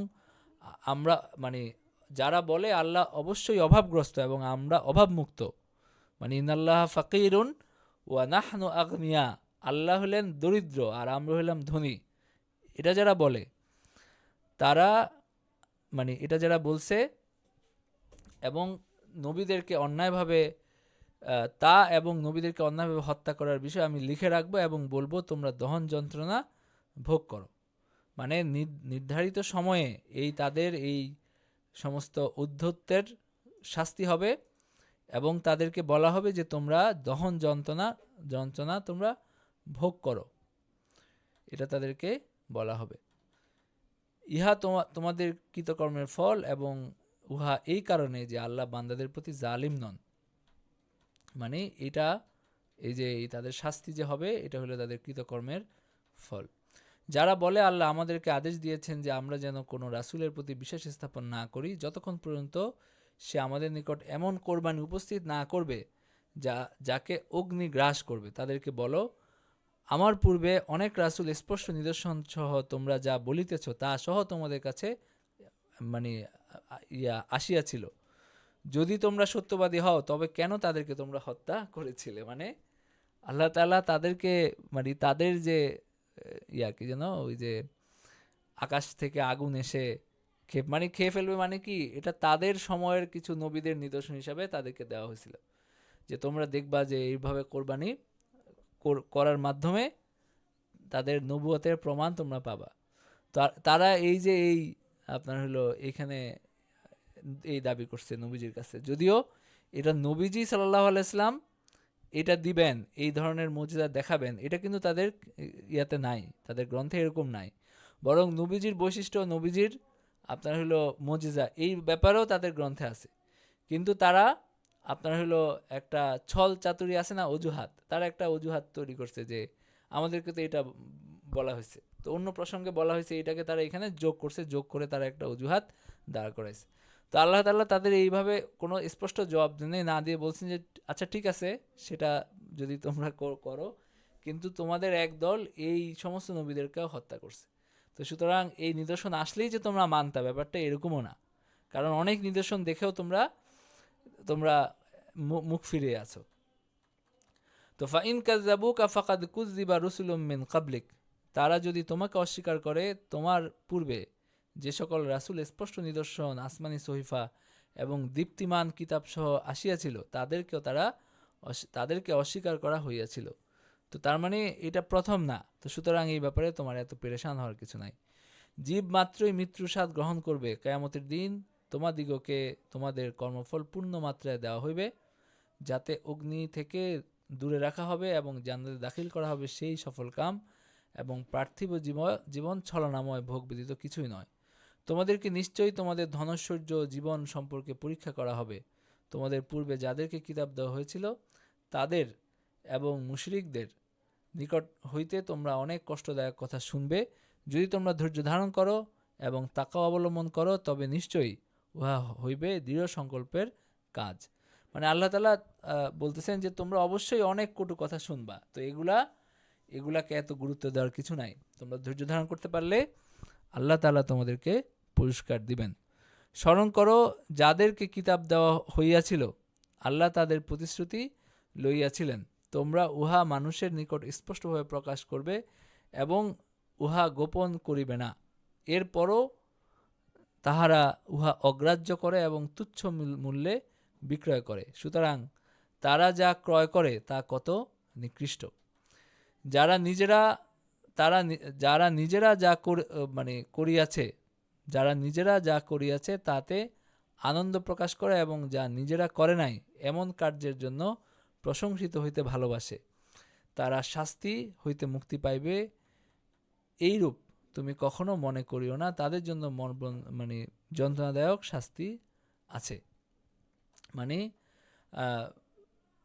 আমরা মানে যারা বলে আল্লাহ অবশ্যই অভাবগ্রস্ত এবং আমরা অভাবমুক্ত, মানে ইন্নাল্লাহা ফাকীরুন ওয়া নাহনু আগনিয়া, আল্লাহ হলেন দরিদ্র আর আমরা হলাম ধনী, এটা যারা বলে তারা, মানে এটা যারা বলছে এবং নবীদেরকে অন্যায়ভাবে এবং নবীদেরকে অন্যায়ভাবে হত্যা করার বিষয় আমি লিখে রাখবো এবং বলবো তোমরা দহন যন্ত্রণা ভোগ করো। মানে নির্ধারিত সময়ে তাদের এই সমস্ত উদ্ধত্তের শাস্তি হবে, এবং তাদেরকে বলা হবে যে তোমরা দহন যন্ত্রণা তোমরা ভোগ করো, এটা তাদেরকে বলা হবে। ইহা তোমাদের কৃতকর্মের ফল, এবং উহা এই কারণে যে আল্লাহ বান্দাদের প্রতি জালিম নন। মানে এটা তাদের শাস্তি যে হবে এটা হলো তাদের কৃতকর্মের ফল। যারা বলে আল্লাহ আমাদেরকে আদেশ দিয়েছেন যে আমরা যেন কোনো রাসূলের প্রতি বিশ্বাস স্থাপন না করি যতক্ষণ পর্যন্ত সে আমাদের নিকট এমন কোরবানি উপস্থিত না করবে যাকে অগ্নি গ্রাস করবে, তাদেরকে বলো আমার পূর্বে অনেক রাসূল স্পষ্ট নিদর্শন সহ তোমরা যা বলিতেছ তা সহ তোমাদের কাছে মানে আসিয়াছিল, যদি তোমরা সত্যবাদী হও তবে কেন তাদেরকে তোমরা হত্যা করেছিলে। মানে আল্লাহ তাআলা তাদেরকে, মানে তাদের যে কি যেন ওই যে আকাশ থেকে আগুন এসে খেয়ে ফেলবে, মানে কি এটা তাদের সময়ের কিছু নবীদের নিদর্শন হিসাবে তাদেরকে দেওয়া হয়েছিল, যে তোমরা দেখবা যে এইভাবে কোরবানি করার মাধ্যমে তাদের নবুয়তের প্রমাণ তোমরা পাবা। তারা আপনার হলো এখানে এই দাবি করছে নবীজির কাছে, যদিও এটা নবীজি সাল্লাল্লাহু আলাইহি সাল্লাম এটা দিবেন, এই ধরনের মুজিজা দেখাবেন, এটা কিন্তু তাদের ইয়াতে নাই, তাদের গ্রন্থে এরকম নাই, বরং নবীজির বৈশিষ্ট্য, নবীজির আপনার হলো মুজিজা এই ব্যাপারেও তাদের গ্রন্থে আছে, কিন্তু তারা আপনার হলো একটা ছল চাতুরি আছে না, অজুহাত, তারা একটা অজুহাত তৈরি করছে যে আমাদেরকে তো এটা বলা হয়েছে, তো অন্য প্রসঙ্গে বলা হয়েছে, এটাকে তারা এখানে যোগ করছে, যোগ করে তারা একটা অজুহাত দাঁড় করাইছে। তো আল্লাহ তাআলা তাদের এইভাবে কোনো স্পষ্ট জবাব না দিয়ে বলছেন যে আচ্ছা ঠিক আছে, সেটা যদি তোমরা করো, কিন্তু তোমাদের এক দল এই সমস্ত নবীদেরকেও হত্যা করছে, তো সুতরাং এই নিদর্শন আসলেই যে তোমরা মানতা, ব্যাপারটা এরকমও না। কারণ অনেক নিদর্শন দেখেও তোমরা তোমরা মুখ ফিরিয়ে আছো। তো ফাইন কাযাবুকা ফাকাদ কুযযিবা রুসুলুম মিন ক্বাবলিক, তারা যদি তোমাকে অস্বীকার করে, তোমার পূর্বে যে সকল রাসূল স্পষ্ট নিদর্শন, আসমানি সহিফা এবং দীপ্তিমান কিতাব সহ আসিয়াছিল, তাদেরকে অস্বীকার করা হইয়াছিল। তো তার মানে এটা প্রথম না। তো সুতরাং এই ব্যাপারে তোমার এত পেরেশান হওয়ার কিছু নাই। জীব মাত্রই মৃত্যুর স্বাদ গ্রহণ করবে। কিয়ামতের দিন তোমাদিগকে তোমাদের কর্মফল পূর্ণ মাত্রায় দেওয়া হইবে, যাতে অগ্নি থেকে দূরে রাখা হবে এবং জান্নাতে দাখিল করা হবে সেই সফল কাম, এবং পার্থিব জীবন ছলনাময় ভোগ ব্যতীত কিছুই নয়। তোমাদেরকে নিশ্চয়ই তোমাদের ধনৈশ্বর্য জীবন সম্পর্কে পরীক্ষা করা হবে। তোমাদের পূর্বে যাদেরকে কিতাব দেওয়া হয়েছিল তাদের এবং মুশরিকদের নিকট হইতে তোমরা অনেক কষ্টদায়ক কথা শুনবে। যদি তোমরা ধৈর্য ধারণ করো এবং তাকওয়া অবলম্বন করো, তবে নিশ্চয়ই উহা হইবে দৃঢ় সংকল্পের কাজ। মানে আল্লাহ তাআলা বলতেছেন যে তোমরা অবশ্যই অনেক কটু কথা শুনবা। তো এগুলাকে এত গুরুত্ব দেওয়ার কিছু নাই। তোমরা ধৈর্য ধারণ করতে পারলে আল্লাহ তাআলা তোমাদেরকে পুরস্কার দিবেন। স্মরণ করো, যাদেরকে কিতাব দেওয়া হইয়াছিল আল্লাহ তাদের প্রতিশ্রুতি লইয়াছিলেন, তোমরা উহা মানুষের নিকট স্পষ্টভাবে প্রকাশ করবে এবং উহা গোপন করিবে না। এরপরও তাহারা উহা অগ্রাহ্য করে এবং তুচ্ছ মূল্যে বিক্রয় করে। সুতরাং তারা যা ক্রয় করে তা কত নিকৃষ্ট। যারা নিজেরা যা করিয়াছে তাতে আনন্দ প্রকাশ করে এবং যা নিজেরা করে নাই এমন কার্যের জন্য প্রশংসিত হইতে ভালোবাসে, তারা শাস্তি হইতে মুক্তি পাইবে। এইরূপ তুমি কখনো মনে করিও না, তাদের জন্য যন্ত্রণাদায়ক শাস্তি আছে। মানে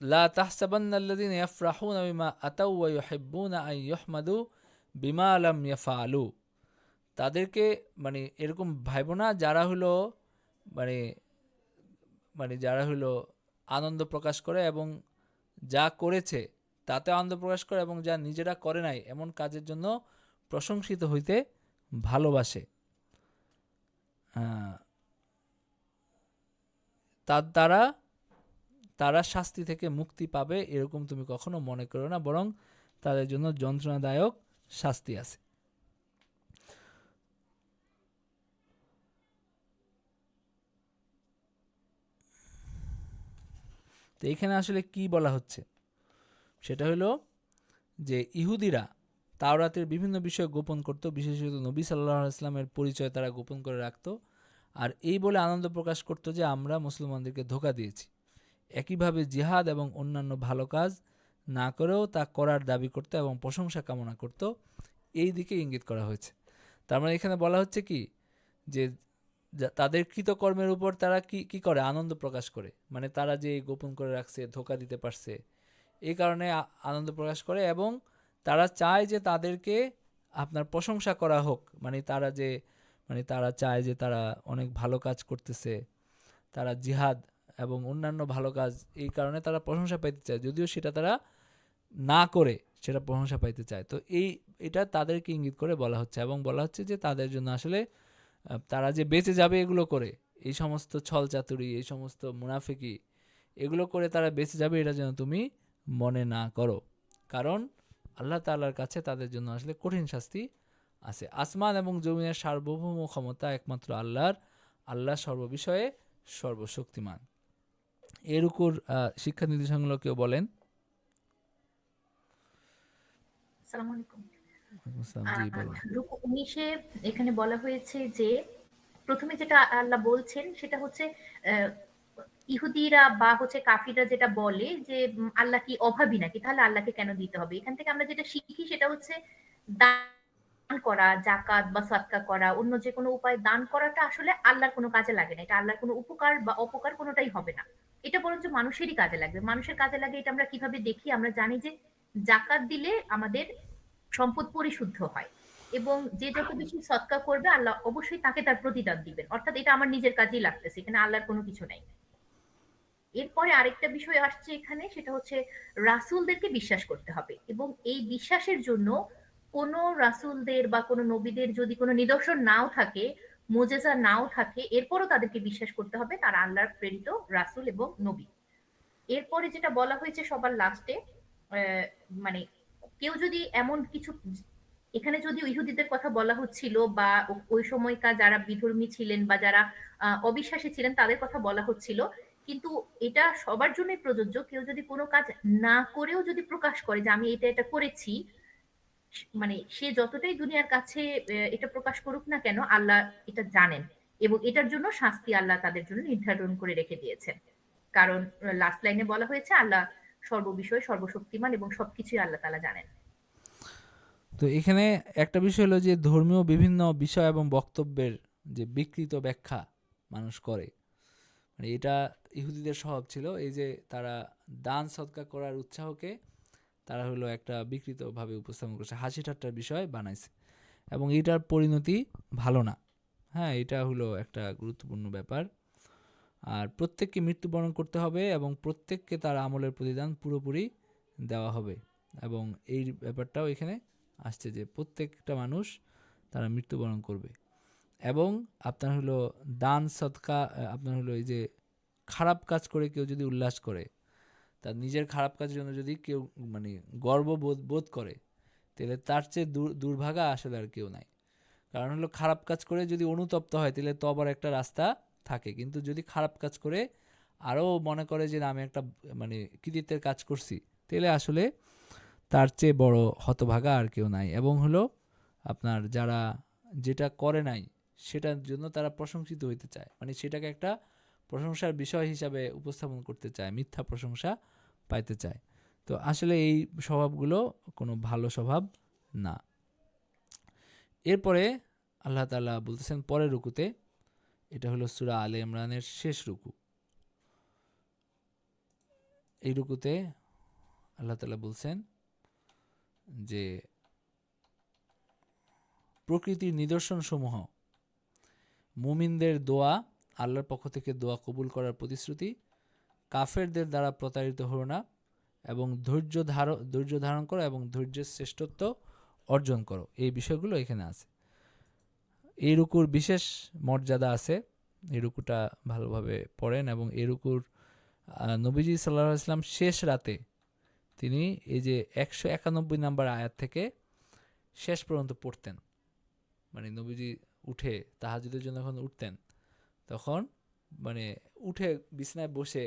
লা তাহসাবান্নাল্লাযীনা ইয়াফরাহুনা বিমা আতাউ ওয়া ইউহিব্বুনা আন ইউহমাদু বিমা লাম ইয়াফআলু, তাদেরকে এরকম ভাইবো না যারা হলো আনন্দ প্রকাশ করে এবং যা করেছে তাতে আনন্দ প্রকাশ করে এবং যা নিজেরা করে নাই এমন কাজের জন্য প্রশংসিত হইতে ভালোবাসে। তারা শাস্তি থেকে মুক্তি পাবে এরকম তুমি কখনো মনে করো না, বরং তাদের জন্য যন্ত্রণাদায়ক শাস্তি আছে। তো এখানে আসলে কি বলা হচ্ছে সেটা হলো যে ইহুদিরা তাওরাতের বিভিন্ন বিষয় গোপন করত, বিশেষত নবী সাল্লাল্লাহু আলাইহি ওয়াসাল্লামের পরিচয় তারা গোপন করে রাখত, আর এই বলে আনন্দ প্রকাশ করত যে আমরা মুসলমানদেরকে ধোঁকা দিয়েছি। একইভাবে জিহাদ এবং অন্যান্য ভালো কাজ না করেও তা করার দাবি করত এবং প্রশংসা কামনা করত। এই দিকে ইঙ্গিত করা হয়েছে। তার মানে এখানে বলা হচ্ছে কি যে তাদের কৃতকর্মের উপর তারা কি করে আনন্দ প্রকাশ করে, মানে তারা যে গোপন করে রাখছে, ধোঁকা দিতে পারছে, এই কারণে আনন্দ প্রকাশ করে এবং তারা চায় যে তাদেরকে আপনার প্রশংসা করা হোক। তারা চায় যে তারা অনেক ভালো কাজ করতেছে, তারা জিহাদ এবং অন্যান্য ভালো কাজ, এই কারণে তারা প্রশংসা পাইতে চায়, যদিও সেটা তারা না করে সেটা প্রশংসা পাইতে চায়। তো এটা তাদেরকে ইঙ্গিত করে বলা হচ্ছে এবং বলা হচ্ছে যে তাদের জন্য আসলে তারা যে বেঁচে যাবে এগুলো করে, এই সমস্ত ছলচাতুরি, এই সমস্ত মুনাফিকি, এগুলো করে তারা বেঁচে যাবে, এটা যেন তুমি মনে না করো, কারণ আল্লাহ তাআলার কাছে তাদের জন্য আসলে কঠিন শাস্তি আছে। আসমান এবং জমিনের সার্বভৌম ক্ষমতা একমাত্র আল্লাহর। আল্লাহ সর্ববিষয়ে সর্বশক্তিমান। এর উপর শিক্ষা নির্দেশনাগুলো কেউ বলেন। আসসালামু আলাইকুম। জি বলেন। রুকু 19-এ এখানে বলা হয়েছে যে প্রথমে যেটা আল্লাহ বলছেন সেটা হচ্ছে ইহুদিরা বা হচ্ছে কাফিররা যেটা বলে যে আল্লাহ কি অভাবী নাকি, তাহলে আল্লাহকে কেন দিতে হবে। এখান থেকে আমরা যেটা শিখি সেটা হচ্ছে দান করা, জাকাত বা সাদকা করা, অন্য যে কোনো উপায় দান করাটা আসলে আল্লাহর কোনো কাজে লাগে না। এটা আল্লাহর কোনো উপকার বা অপকার কোনোটাই হবে না। এটা বরঞ্চ মানুষেরই কাজে লাগবে। মানুষের কাজে লাগে এটা আমরা কিভাবে দেখি, আমরা জানি যে জাকাত দিলে আমাদের সম্পদ পরিশুদ্ধ হয় এবং যে যত বেশি সৎকা করবে আল্লাহ অবশ্যই তাকে তার প্রতিদান দিবেন। অর্থাৎ এটা আমার নিজের কাজেই লাগতেছে, এখানে আল্লাহর কোনো কিছু নাই। এরপরে আরেকটা বিষয় আসছে এখানে, সেটা হচ্ছে রাসূলদেরকে বিশ্বাস করতে হবে এবং এই বিশ্বাসের জন্য কোন রাসূলদের বা কোন নবীদের যদি কোনো নিদর্শন নাও থাকে, মুজেজা নাও থাকে, এরপরও তাদেরকে বিশ্বাস করতে হবে তারা আল্লাহর প্রেরিত রাসূল এবং নবী। এরপরে যেটা বলা হয়েছে সবার লাস্টে, মানে কেউ যদি এমন কিছু, এখানে যদি ইহুদিদের কথা বলা হচ্ছিল বা ওই সময়কার যারা বিধর্মী ছিলেন বা যারা অবিশ্বাসী ছিলেন তাদের কথা বলা হচ্ছিল, কিন্তু এটা সবার জন্যই প্রযোজ্য। কেউ যদি কোনো কাজ না করেও যদি প্রকাশ করে যে আমি এটা এটা করেছি, মানে সে যতটাই দুনিয়ার কাছে এটা প্রকাশ করুক না কেন, আল্লাহ এটা জানেন এবং এটার জন্য শাস্তি আল্লাহ তাদের জন্য নির্ধারণ করে রেখে দিয়েছেন। কারণ লাস্ট লাইনে বলা হয়েছে আল্লাহ সর্ববিষয়ে সর্বশক্তিমান এবং সবকিছুই আল্লাহ তাআলা জানেন। তো এখানে একটা বিষয় হলো যে ধর্মীয় বিভিন্ন বিষয় এবং বক্তব্যের যে বিকৃত ব্যাখ্যা মানুষ করে, মানে এটা ইহুদিদের স্বভাব ছিল, এই যে তারা দান সদকা করার উৎসাহকে তারা হলো একটা বিকৃতভাবে উপস্থাপন করছে, হাসি ঠাট্টার বিষয় বানাইছে, এবং এটার পরিণতি ভালো না। হ্যাঁ, এটা হলো একটা গুরুত্বপূর্ণ ব্যাপার। আর প্রত্যেককে মৃত্যুবরণ করতে হবে এবং প্রত্যেককে তার আমলের প্রতিদান পুরোপুরি দেওয়া হবে, এবং এই ব্যাপারটাও এখানে আসছে যে প্রত্যেকটা মানুষ তারা মৃত্যুবরণ করবে। এবং আপনার হলো দান সদকা, আপনার হলো এই যে খারাপ কাজ করে কেউ যদি উল্লাস করে, তার নিজের খারাপ কাজের জন্য যদি কেউ মানে বোধ করে, তাহলে তার চেয়ে দুর্ভাগা আসলে আর কেউ নাই। কারণ হলো খারাপ কাজ করে যদি অনুতপ্ত হয় তাহলে তো আবার একটা রাস্তা থাকে, কিন্তু যদি খারাপ কাজ করে আরও মনে করে যে না আমি একটা মানে কৃতিত্বের কাজ করছি, তাহলে আসলে তার চেয়ে বড় হতভাগা আর কেউ নাই। এবং হলো আপনার যারা যেটা করে নাই সেটার জন্য তারা প্রশংসিত হইতে চায়, মানে সেটাকে একটা প্রশংসার বিষয় হিসাবে উপস্থাপন করতে চায়, মিথ্যা প্রশংসা পাইতে চায়। তো আসলে এই স্বভাবগুলো কোনো ভালো স্বভাব না। এরপরে আল্লাহ তাআলা বলতেছেন পরের রুকুতে, এটা হলো সূরা আলে ইমরানের শেষ রুকু। এই রুকুতে আল্লাহ তাআলা বলছেন যে প্রকৃতির নিদর্শনসমূহ, মুমিনদের দোয়া, আল্লাহর পক্ষ থেকে দোয়া কবুল করার প্রতিশ্রুতি, কাফেরদের দ্বারা প্রতারিত হও না, এবং ধৈর্য ধারণ করো এবং ধৈর্যের শ্রেষ্ঠত্ব অর্জন করো, এই বিষয়গুলো এখানে আছে। এই রুকুর বিশেষ মর্যাদা আছে, এই রুকুটা ভালোভাবে পড়েন। এবং এই রুকুর নবীজি সাল্লাল্লাহু আলাইহি ওয়াসাল্লাম শেষ রাতে তিনি এই যে 191 নম্বর আয়াত থেকে শেষ পর্যন্ত পড়তেন। মানে নবীজি উঠে তাহাজ্জুদের জন্য যখন উঠতেন, তখন মানে উঠে বিছানায় বসে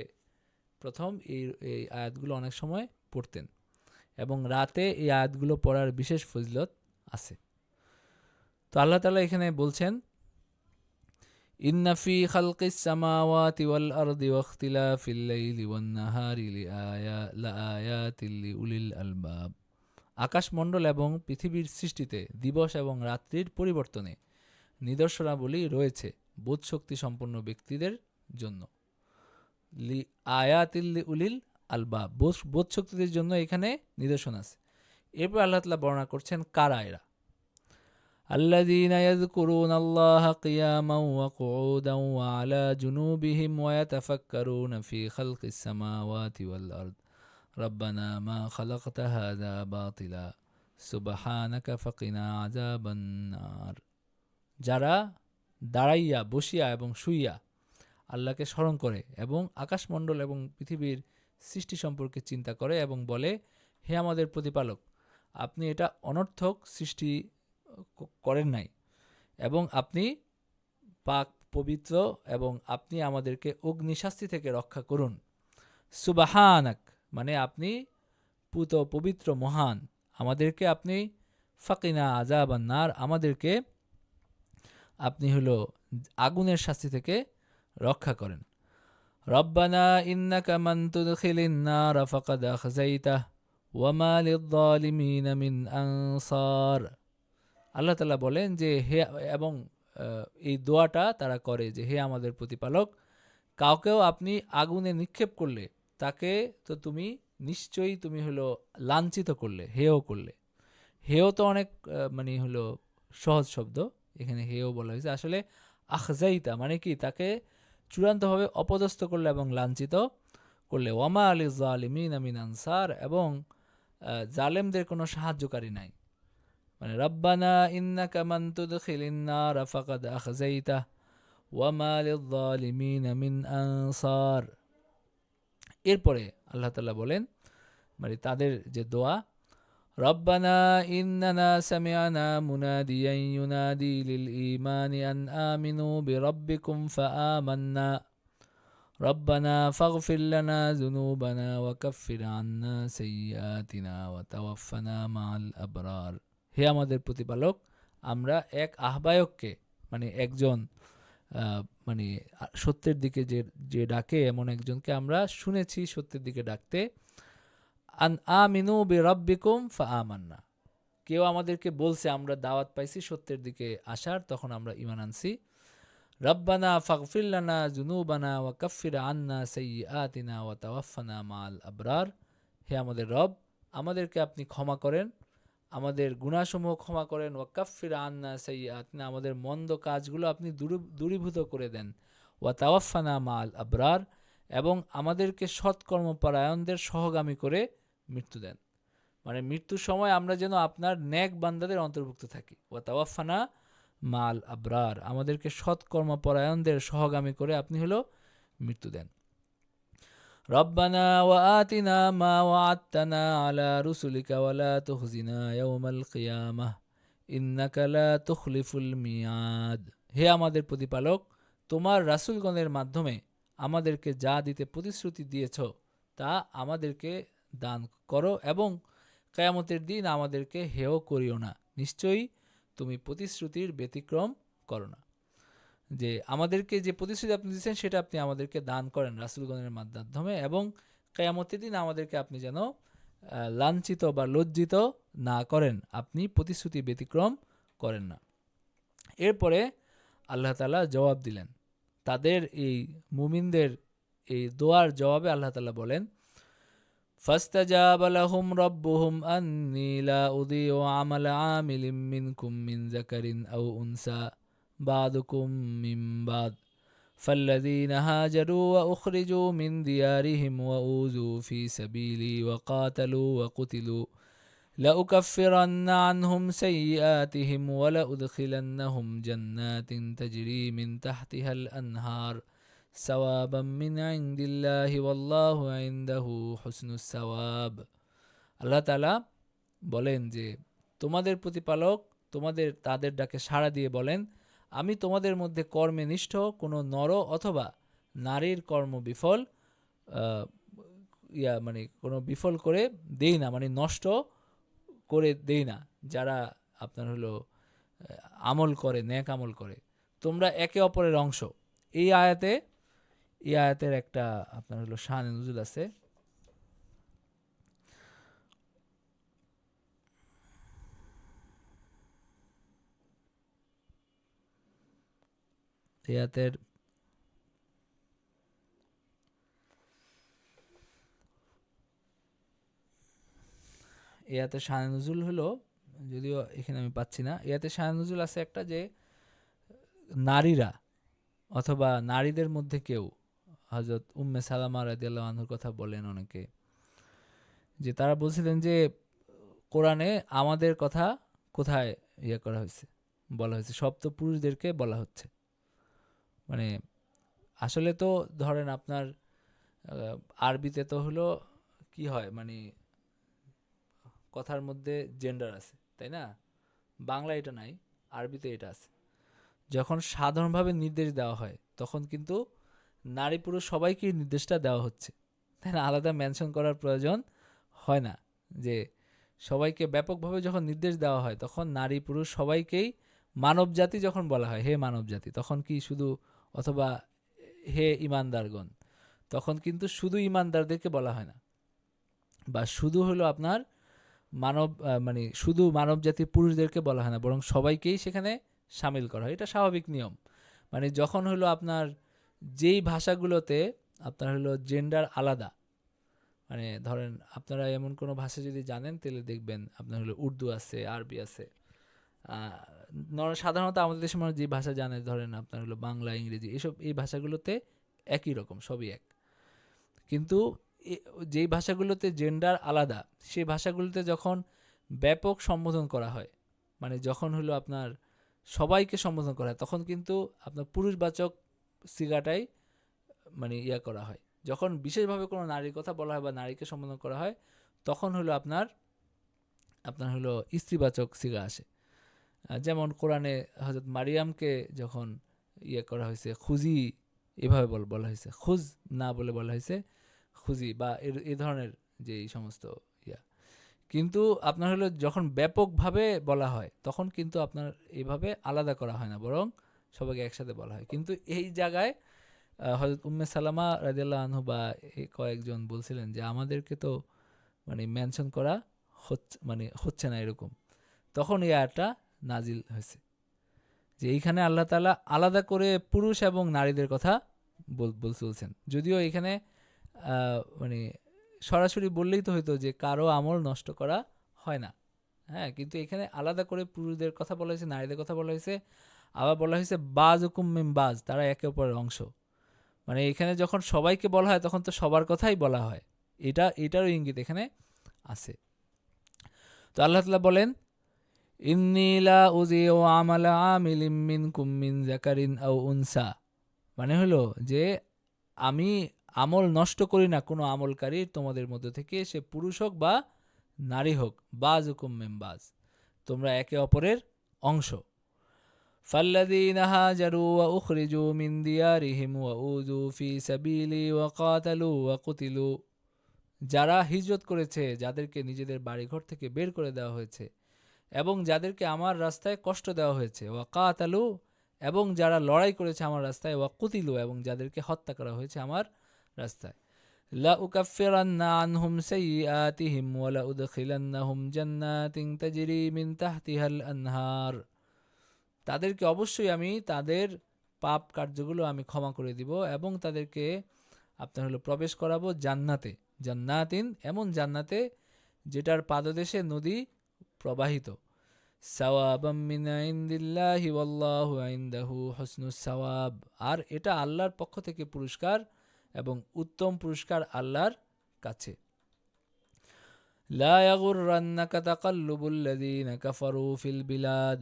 প্রথম এই আয়াতগুলো অনেক সময় পড়তেন, এবং রাতে এই আয়াতগুলো পড়ার বিশেষ ফজিলত আছে। তো আল্লাহ তাআলা এখানে বলছেন ইন্না ফি খালকিস সামাওয়াতি ওয়াল আরদি ওয়াখতিলাফিল লাইলি ওয়ান নাহারি লাআয়াতিল লিউলিল আলবাব। আকাশমণ্ডল এবং পৃথিবীর সৃষ্টিতে দিবস এবং রাত্রির পরিবর্তনে নিদর্শনাবলী রয়েছে বোধশক্তি সম্পন্ন ব্যক্তিদের জন্য। আয়াতিল লিউলিল আলবাব, বোধশক্তিদের জন্য এখানে নিদর্শন আছে। এরপর আল্লাহ তাআলা বর্ণনা করছেন কারা এরা। الذين يذكرون الله قياما وقعودا وعلى جنوبهم ويتفكرون في خلق السماوات والأرض ربنا ما خلقت هذا باطلا سبحانك فقنا عذاب النار। যারা দাঁড়াইয়া, বসিয়া এবং শুইয়া আল্লাহকে স্মরণ করে এবং আকাশমণ্ডল এবং পৃথিবীর সৃষ্টি সম্পর্কে চিন্তা করে এবং বলে, হে আমাদের প্রতিপালক, আপনি এটা অনর্থক সৃষ্টি করেন নাই, এবং আপনি পাক পবিত্র, এবং আপনি আমাদেরকে অগ্নিশাস্তি থেকে রক্ষা করুন। সুবহানাক মানে আপনি পুত পবিত্র মহান, আমাদেরকে আপনি ফাকিনা আযাবান নার, আমাদেরকে আপনি হলো আগুনের শাস্তি থেকে রক্ষা করেন। রব্বানা ইন্নাকা মান তুদখিলিন নার ফাকাদ আখযাইতাহ ওয়া মা লিয-যালিমিন মিন আনসার। আল্লাহ তাআলা বলেন যে হে, এবং এই দোয়াটা তারা করে যে হে আমাদের প্রতিপালক, কাউকেও আপনি আগুনে নিক্ষেপ করলে তাকে তো তুমি নিশ্চয়ই তুমি হলো লাঞ্ছিত করলে, হেয় করলে। হেয় তো অনেক মানে হলো সহজ শব্দ, এখানে হেয় বলা হয়েছে। আসলে আখজাইতা মানে কি, তাকে চূড়ান্তভাবে অপদস্থ করলে এবং লাঞ্ছিত করলে। ওয়ামা লিয-যালিমিন মিন আনসার, এবং জালেমদের কোনো সাহায্যকারী নাই। মানে রব্বানা ইন্নাকা মান তুদখিলিন নার ফাকাদ আখযাইতা ওয়া মা লিয-যালিমিন মিন আনসার। এরপরে আল্লাহ তাআলা বলেন মানে তাদের যে দোয়া, রব্বানা ইন্নানা সামি'না মুনাদিয়ান ইউনাদি লিল ঈমানি আন আমিনু বিরাব্বিকুম ফাআমান্না রব্বানা ফাগফির লানা যুনুবানা ওয়া কাফির আন্না সাইয়্যাতিনা ওয়া তাওয়াফফানা মা'আল আবরার। হে আমাদের প্রতিপালক, আমরা এক আহ্বায়ককে মানে একজন মানে সত্যের দিকে যে যে ডাকে এমন একজনকে আমরা শুনেছি সত্যের দিকে ডাকতে। আন আমিনু বিরাব্বিকুম ফাআমান্না, কেউ আমাদেরকে বলছে আমরা দাওয়াত পাইছি সত্যের দিকে আসার, তখন আমরা ঈমান আনছি। রব্বানা ফাগফির লানা যুনুবানা ওয়া কাফির আন্না সাইয়্যাতিনা ওয়া তাওয়াফফানা মা'আল আবরার। হে আমাদের রব, আমাদেরকে আপনি ক্ষমা করেন, আমাদের গুনাহসমূহ ক্ষমা করেন। ওয়া কাফির আন্না সাইয়্যাতিনা, আমাদের মন্দ কাজগুলো আপনি দূরীভূত করে দেন। ওয়া তাওয়াফফানা মা'আল আবরার, এবং আমাদেরকে সৎকর্মপরায়ণদের সহগামী করে মৃত্যু দেন। মানে মৃত্যুর সময় আমরা যেন আপনার নেক বান্দাদের অন্তর্ভুক্ত থাকি। ওয়া তাওয়াফফানা মা'আল আবরার, আমাদেরকে সৎকর্মপরায়ণদের সহগামী করে আপনি হলো মৃত্যু দেন। রব্বানা ওয়া আতিনা মা ওয়া'আদতানা আলা রুসুলিকা ওয়া লা তুখজিনা ইয়াওমাল কিয়ামাহ ইন্নাকা লা তুখলিফুল মিয়াদ। হে আমাদের প্রতিপালক, তোমার রাসূলগণের মাধ্যমে আমাদেরকে যা দিতে প্রতিশ্রুতি দিয়েছ তা আমাদেরকে দান করো, এবং কিয়ামতের দিন আমাদেরকে হেয় করিও না, নিশ্চয়ই তুমি প্রতিশ্রুতির ব্যতিক্রম করো না। যে আমাদেরকে যে প্রতিশ্রুতি আপনি দিয়েছেন সেটা আপনি আমাদেরকে দান করেন রাসূলগণের মাধ্যমে, এবং কিয়ামতের দিন আমাদেরকে আপনি যেন লাঞ্ছিত বা লজ্জিত না করেন, আপনি প্রতিশ্রুতি ব্যতিক্রম করেন না। এরপরে আল্লাহ তাআলা জবাব দিলেন তাদের এই মুমিনদের এই দোয়ার জবাবে। আল্লাহ তাআলা বলেন, ফাস্তাজাবা লাহুম রাব্বুহুম আন্নী লা উযীউ আমালা আমিলিন মিনকুম মিন যাকারিন আও উনসা বা'দুকুম মিন বা'দ ফাল্লাযীনা হাজারু ওয়া উখরিজু মিন দিয়ারিহিম ওয়া উযু ফি সাবিলি ওয়া কাতালু ওয়া কুতিলু লাউকাফিরান্না আনহুম সাইয়্যাতিহিম ওয়া লাউদখিলান্নাহুম জান্নাতিন তাজরি মিন তাহতিহাল আনহার সাওয়াবাম মিন ইনদিল্লাহি ওয়াল্লাহু ইনদাহু হুসনুস সাওয়াব। আল্লাহ তাআলা বলেন যে তোমাদের প্রতিপালক তোমাদের তাদের ডাকে সাড়া দিয়ে বলেন, আমি তোমাদের মধ্যে কর্মে নিষ্ঠ কোনো নর অথবা নারীর কর্ম বিফল মানে কোনো বিফল করে দেই না, মানে নষ্ট করে দেই না, যারা আপনার হলো আমল করে, নেক আমল করে। তোমরা একে অপরের অংশ। এই আয়াতের একটা আপনার হলো শান নুজুল আছে। এই আয়াতের শান নুজুল হলো, যদিও এখানে আমি পাচ্ছি না, ইয়াতে শান নুজুল আছে একটা, যে নারীরা অথবা নারীদের মধ্যে কেউ, হযরত উম্মে সালামা রাদিয়াল্লাহু আনহার কথা বলেন অনেকে, যে তারা বলছিলেন যে কোরআনে আমাদের কথা কোথায় করা হয়েছে, বলা হয়েছে, সব তো পুরুষদেরকে বলা হচ্ছে। মানে আসলে তো ধরেন আপনার আরবিতে তো হলো কি হয়, মানে কথার মধ্যে জেন্ডার আছে, তাই না? বাংলা এটা নাই, আরবিতে এটা আছে। যখন সাধারণভাবে নির্দেশ দেওয়া হয় তখন কিন্তু নারী পুরুষ সবাইকে নির্দেশটা দেওয়া হচ্ছে, তাই না? আলাদা মেনশন করার প্রয়োজন হয় না। যে সবাইকে ব্যাপকভাবে যখন নির্দেশ দেওয়া হয় তখন নারী পুরুষ সবাইকেই মানব জাতি যখন বলা হয়, হে মানব জাতি, তখন কি শুধু, অথবা হে ইমানদারগণ, তখন কিন্তু শুধু ইমানদারদেরকে বলা হয় না, বা শুধু হলো আপনার মানে শুধু মানব জাতির পুরুষদেরকে বলা হয় না, বরং সবাইকেই সেখানে সামিল করা হয়। এটা স্বাভাবিক নিয়ম। মানে যখন হলো আপনার যেই ভাষাগুলোতে আপনার হলো জেন্ডার আলাদা, মানে ধরেন আপনারা এমন কোনো ভাষা যদি জানেন তাহলে দেখবেন আপনার হলো উর্দু আছে, আরবি আছে। সাধারণত আমাদের দেশের মানুষ যে ভাষা জানে, ধরেন আপনার হলো বাংলা, ইংরেজি, এই ভাষাগুলোতে একই রকম, সবই এক। কিন্তু যেই ভাষাগুলোতে জেন্ডার আলাদা, সেই ভাষাগুলোতে যখন ব্যাপক সম্বোধন করা হয়, মানে যখন হলো আপনার সবাইকে সম্বোধন করা হয় তখন কিন্তু আপনার পুরুষবাচক সিগাটাই মানে ইয়া করা হয়। যখন বিশেষভাবে কোনো নারীর কথা বলা হয় বা নারীকে সম্বোধন করা হয় তখন হলো আপনার আপনার হলো স্ত্রীবাচক সিগা আসে। যেমন কোরআনে হযরত মারিয়ামকে যখন ইয়ে করা হয়েছে খুজি এভাবে বলা হয়েছে, খুজ না বলে বলা হয়েছে খুজি বা এই ধরনের যে এই সমস্ত ইয়া। কিন্তু আপনার হলো যখন ব্যাপকভাবে বলা হয় তখন কিন্তু আপনার এইভাবে আলাদা করা হয় না, বরং সবাইকে একসাথে বলা হয়। কিন্তু এই জায়গায় হযরত উম্মে সালামা রাদিয়াল্লাহু আনহু বা এই কয়েকজন বলছিলেন যে আমাদেরকে তো মানে মেনশন করা হচ্ছে না এরকম। তখন এই আয়াতটা নাজিল হয়েছে যে এইখানে আল্লাহ তাআলা আলাদা করে পুরুষ এবং নারীদের কথা বলছেন। যদিও এখানে মানে সরাসরি বললেই তো হইতো যে কারো আমল নষ্ট করা হয় না, হ্যাঁ, কিন্তু এখানে আলাদা করে পুরুষদের কথা বলা হয়েছে, নারীদের কথা বলা হয়েছে, আবার বলা হয়েছে বাযুকুম মিন বায, তারা একে অপরের অংশ। মানে এখানে যখন সবাইকে বলা হয় তখন তো সবার কথাই বলা হয়, এটারও ইঙ্গিত এখানে আছে। তো আল্লাহ তাআলা বলেন ইন্নী লা উযীউ আমালা আমিলিম মিনকুম মিন যাকারিন আও উনসা, মানে হলো যে আমি আমল নষ্ট করি না কোনো আমলকারীর তোমাদের মধ্য থেকে, সে পুরুষ হোক বা নারী হোক, বাযুকুম মিন বায, তোমরা একে অপরের অংশ। ফাল্লাযীনা হাজারু ওয়া উখরিজু মিন দিয়ারিহিম ওয়া উযু ফি সাবিলি ওয়া কাতালু ওয়া কুতিলু, যারা হিজরত করেছে, যাদেরকে নিজেদের বাড়িঘর থেকে বের করে দেওয়া হয়েছে এবং যাদেরকে আমার রাস্তায় কষ্ট দেওয়া হয়েছে, ওয়া কাতালু, এবং যারা লড়াই করেছে আমার রাস্তায়, ওয়া কুতিলু, এবং যাদেরকে হত্যা করা হয়েছে আমার রাস্তায়, লা উকাফিরান্না আনহুম সাইয়্যাতিহিম ওয়া লা উদখিলান্নাহুম জান্নাতিন তাজরি মিন তাহতিহাল আনহার, তাদেরকে অবশ্যই আমি তাদের পাপ কার্যগুলো আমি ক্ষমা করে দিব এবং তাদেরকে আপনার হলো প্রবেশ করাবো জান্নাতে, জান্নাতিন, এমন জান্নাতে যেটার পাদদেশে নদী প্রবাহিত, সাওয়াবাম মিন ইনদিল্লাহি ওয়াল্লাহু ইনদাহু হুসনুস সাওয়াব, আর এটা আল্লাহর পক্ষ থেকে পুরস্কার এবং উত্তম পুরস্কার আল্লাহর কাছে। লা ইয়াগুররান্নাকা তাকাল্লুবুল্লাযীনা কাফারু ফিল বিলাদ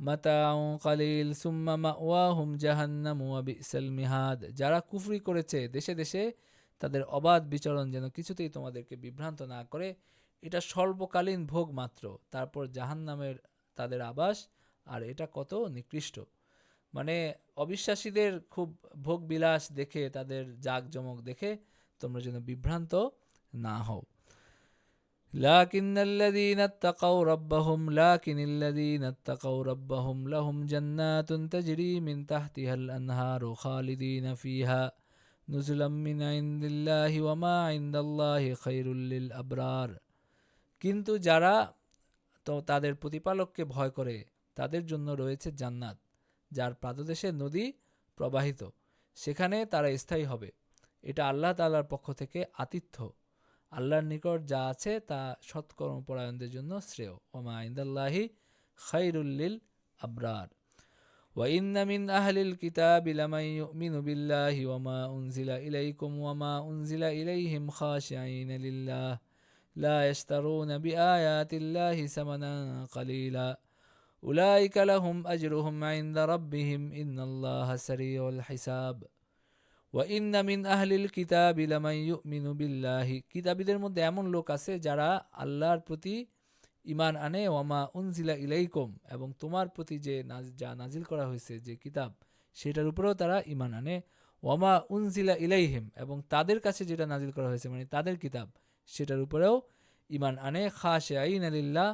মাতাউন কালিল সুম্মা মাওয়াহুম জাহান্নাম ওয়া বিসাল মিহাদ, যারা কুফরি করেছে দেশে দেশে তাদের অবাধ বিচরণ যেন কিছুতেই তোমাদেরকে বিভ্রান্ত না করে, এটা স্বল্পকালীন ভোগ মাত্র, তারপর জাহান্নামের তাদের আবাস, আর এটা কত নিকৃষ্ট। মানে অবিশ্বাসীদের খুব ভোগ বিলাস দেখে, তাদের জাঁকজমক দেখে তোমরা যেন বিভ্রান্ত না হও। লাকিন্নাল্লাযীনা ইত্তাকাউ রাব্বাহুম লাহুম জান্নাতুন তাজরি মিন তাহতিহাল আনহারু খালিদিনা ফিহা নুজুলাম মিন ইনদিল্লাহি ওয়া মা ইনদাল্লাহি খায়রুল লিল আবরার, কিন্তু যারা তো তাদের প্রতিপালককে ভয় করে তাদের জন্য রয়েছে জান্নাত, যার পাদদেশে নদী প্রবাহিত, সেখানে তারা স্থায়ী হবে, এটা আল্লাহ তাআলার পক্ষ থেকে আতিথ্য, আল্লাহর নিকট যা আছে তা সৎকর্মপরায়ণদের জন্য শ্রেয়। ওয়া মা ইনদাল্লাহি খায়রুল লিল আবরার। ওয়া ইন্না মিন আহলিল কিতাবি লামান ইউমিনু বিল্লাহি ওয়া মা উনজিলা ইলাইকুম ওয়া মা উনজিলা ইলাইহিম খাশিঈনা লিল্লাহ লা ইয়াশতারুনা বিআয়াতিল্লাহি সামানান কালিলা উলাইকা লাহুম আজরুহুম ইনদা রাব্বিহিম ইন্নাল্লাহা সারিউল হিসাব। ওয়া ইন্না মিন আহলিল কিতাবি লামান ইউমিনু বিল্লাহি, কিতাবীদের মধ্যে এমন লোক আছে যারা আল্লাহর প্রতি ঈমান আনে, ওয়া মা উনজিলা ইলাইকুম, এবং তোমার প্রতি যে যা নাজিল করা হয়েছে যে কিতাব সেটার উপরেও তারা ঈমান আনে, ওয়া মা উনজিলা ইলাইহিম, এবং তাদের কাছে যেটা নাজিল করা হয়েছে মানে তাদের কিতাব সেটার উপরেও ঈমান আনে, খাশিঈনা লিল্লাহ,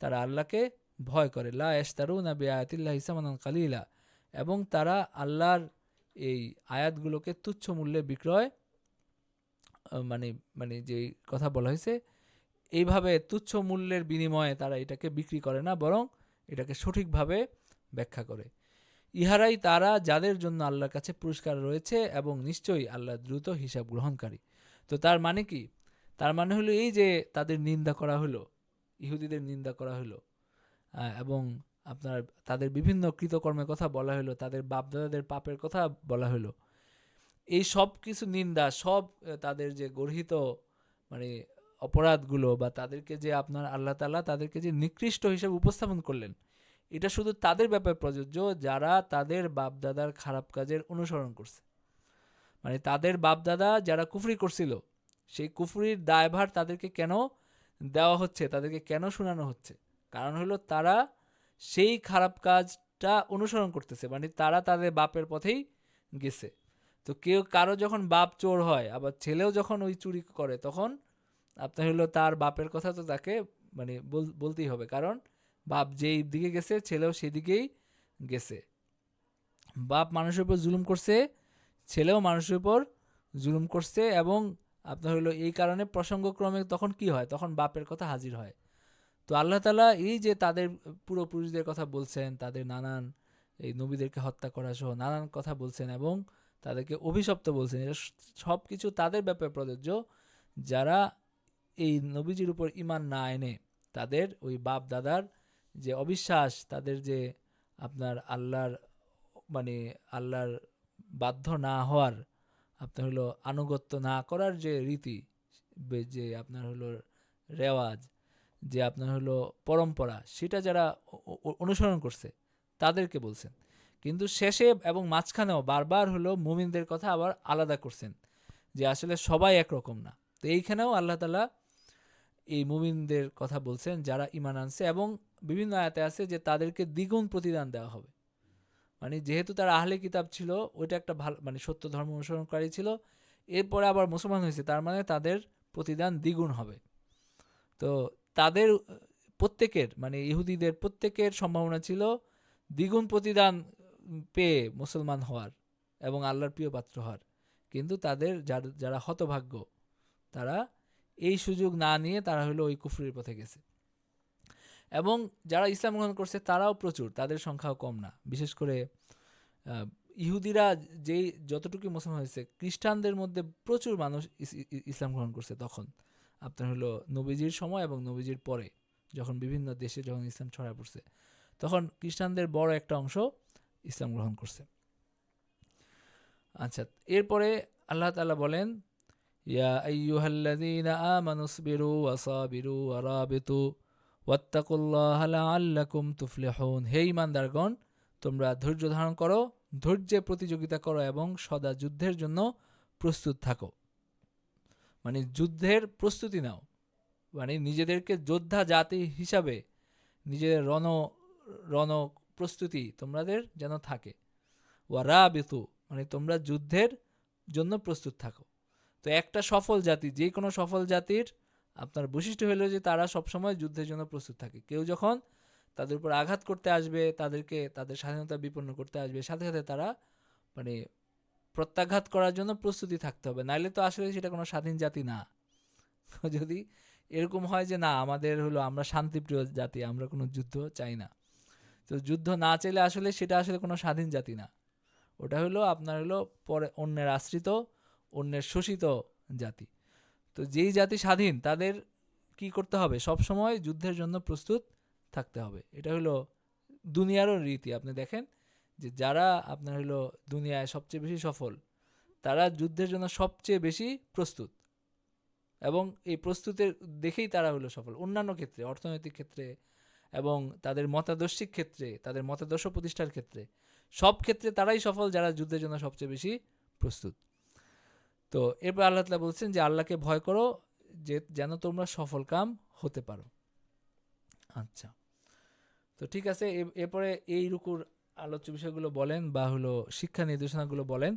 তারা আল্লাহকে ভয় করে, লা ইয়াশতারুনা বিআয়াতিল্লাহি সামানান কালিলা, এবং তারা আল্লাহর এই আয়াতগুলোকে তুচ্ছ মূল্যে বিক্রয়, মানে মানে যে কথা বলা হয়েছে এইভাবে তুচ্ছ মূল্যের বিনিময়ে তারা এটাকে বিক্রি করে না, বরং এটাকে সঠিকভাবে ব্যাখ্যা করে। ইহারাই তারা যাদের জন্য আল্লাহর কাছে পুরস্কার রয়েছে এবং নিশ্চয়ই আল্লাহ দ্রুত হিসাব গ্রহণকারী। তো তার মানে কি? তার মানে হলো এই যে তাদের নিন্দা করা হলো, ইহুদিদের নিন্দা করা হলো, এবং আপনার তাদের বিভিন্ন কৃতকর্মের কথা বলা হলো, তাদের বাপদাদাদের পাপের কথা বলা হলো, এই সব কিছু নিন্দা, সব তাদের যে গর্হিত মানে অপরাধগুলো বা তাদেরকে যে আপনার আল্লাহ তাআলা তাদেরকে যে নিকৃষ্ট হিসেবে উপস্থাপন করলেন, এটা শুধু তাদের ব্যাপারে প্রযোজ্য যারা তাদের বাপদাদার খারাপ কাজের অনুসরণ করছে। মানে তাদের বাপদাদা যারা কুফরি করছিল, সেই কুফরির দায়ভার তাদেরকে কেন দেওয়া হচ্ছে, তাদেরকে কেন শোনানো হচ্ছে? কারণ হলো তারা সেই খারাপ কাজটা অনুসরণ করতেছে, মানে তারা তাদের বাপের পথেই গেছে। তো কেউ কারো যখন বাপ চোর হয়, আবার ছেলেও যখন ওই চুরি করে, তখন আপনার হলো তার বাপের কথা তো তাকে মানে বলতেই হবে, কারণ বাপ যেই দিকে গেছে ছেলেও সেদিকেই গেছে। বাপ মানুষের উপর জুলুম করছে, ছেলেও মানুষের উপর জুলুম করছে, এবং আপনার হলো এই কারণে প্রসঙ্গক্রমে তখন কি হয়, তখন বাপের কথা হাজির হয়। তো আল্লাহ তাআলা এই যে তাদের পূর্বপুরুষদের কথা বলছেন, তাদের নানান এই নবীদেরকে হত্যা করা সহ নানান কথা বলছেন এবং তাদেরকে অভিশপ্ত বলছেন, এটা সব কিছু তাদের ব্যাপারে প্রযোজ্য যারা এই নবীজির উপর ঈমান না এনে তাদের ওই বাপ দাদার যে অবিশ্বাস, তাদের যে আপনার আল্লাহর মানে আল্লাহর বাধ্য না হওয়ার, আপনার হলো আনুগত্য না করার যে রীতি, যে আপনার হলো রেওয়াজ, যে আপনার হলো পরম্পরা, সেটা যারা অনুসরণ করছে তাদেরকে বলছেন। কিন্তু শেষে এবং মাঝখানেও বারবার হলো মুমিনদের কথা আবার আলাদা করছেন, যে আসলে সবাই একরকম না। তো এইখানেও আল্লাহ তাআলা এই মুমিনদের কথা বলছেন যারা ঈমান আনছে, এবং বিভিন্ন আয়াতে আছে যে তাদেরকে দ্বিগুণ প্রতিদান দেওয়া হবে। মানে যেহেতু তারা আহলে কিতাব ছিল, ওইটা একটা ভালো মানে সত্য ধর্ম অনুসরণকারী ছিল, এরপরে আবার মুসলমান হয়েছে, তার মানে তাদের প্রতিদান দ্বিগুণ হবে। তো তাদের প্রত্যেকের মানে ইহুদিদের প্রত্যেকের সম্ভাবনা ছিল দ্বিগুণ প্রতিদান পেয়ে মুসলমান হওয়ার এবং আল্লাহর প্রিয় পাত্র হওয়ার। কিন্তু তাদের যারা হতভাগ্য, তারা এই সুযোগ না নিয়ে তারা হলো ওই কুফরির পথে গেছে। এবং যারা ইসলাম গ্রহণ করছে তারাও প্রচুর, তাদের সংখ্যাও কম না। বিশেষ করে ইহুদিরা যেই যতটুকু মুসলমান হয়েছে, খ্রিস্টানদের মধ্যে প্রচুর মানুষ ইসলাম গ্রহণ করছে তখন আপনার হলো নবীজির সময় এবং নবীজির পরে, যখন বিভিন্ন দেশে যখন ইসলাম ছড়ায় পড়ছে, তখন খ্রিস্টানদের বড় একটা অংশ ইসলাম গ্রহণ করছে। আচ্ছা, এরপরে আল্লাহ তাআলা বলেন, ইয়া আইয়ুহাল্লাযীনা আমানুসবিরু ওয়াসাবিরু ওয়ারাবিতু ওয়াত্তাকুল্লাহা লাআল্লাকুম তুফলিহুন। হে ঈমানদারগণ, তোমরা ধৈর্য ধারণ করো, ধৈর্যে প্রতিযোগিতা করো এবং সদা যুদ্ধের জন্য প্রস্তুত থাকো। মানে যুদ্ধের প্রস্তুতি নাও, মানে নিজেদেরকে যোদ্ধা জাতি হিসাবে নিজেদের রণ প্রস্তুতি তোমাদের যেন থাকে। ওয়ারাবিতু মানে তোমরা যুদ্ধের জন্য প্রস্তুত থাকো। তো একটা সফল জাতি, যে কোনো সফল জাতির আপনার বৈশিষ্ট্য হলো যে তারা সবসময় যুদ্ধের জন্য প্রস্তুত থাকে। কেউ যখন তাদের উপর আঘাত করতে আসবে, তাদেরকে তাদের স্বাধীনতা বিপন্ন করতে আসবে, সাথে সাথে তারা মানে প্রত্যাঘাত করার জন্য প্রস্তুতি থাকতে হবে, নাইলে তো আসলে সেটা কোনো স্বাধীন জাতি না। যদি এরকম হয় যে না আমাদের হলো আমরা শান্তিপ্রিয় জাতি, আমরা কোনো যুদ্ধ চাই না, তো যুদ্ধ না চাইলে আসলে সেটা আসলে কোনো স্বাধীন জাতি না, ওটা হলো আপনার হলো পরে অন্যের আশ্রিত, অন্যের শোষিত জাতি। তো যেই জাতি স্বাধীন তাদের কি করতে হবে, সব সময় যুদ্ধের জন্য প্রস্তুত থাকতে হবে। এটা হলো দুনিয়ারও রীতি। আপনি দেখেন যে যারা আপনার হলো দুনিয়ায় সবচেয়ে বেশি সফল, তারা যুদ্ধের জন্য সবচেয়ে বেশি প্রস্তুত, এবং এই প্রস্তুতের দেখেই তারা হলো সফল। অন্যান্য ক্ষেত্রে, অর্থনৈতিক ক্ষেত্রে এবং তাদের মতাদর্শিক ক্ষেত্রে, তাদের মতাদর্শ প্রতিষ্ঠার ক্ষেত্রে, সব ক্ষেত্রে তারাই সফল যারা যুদ্ধের জন্য সবচেয়ে বেশি প্রস্তুত। তো এরপর আল্লাহ তাআলা বলছেন যে আল্লাহকে ভয় করো, যে যেন তোমরা সফল কাম হতে পারো। আচ্ছা, তো ঠিক আছে, এরপরে এই রুকুর আলোচ্য বিষয়গুলো বলেন বা হলো শিক্ষা নির্দেশনাগুলো বলেন।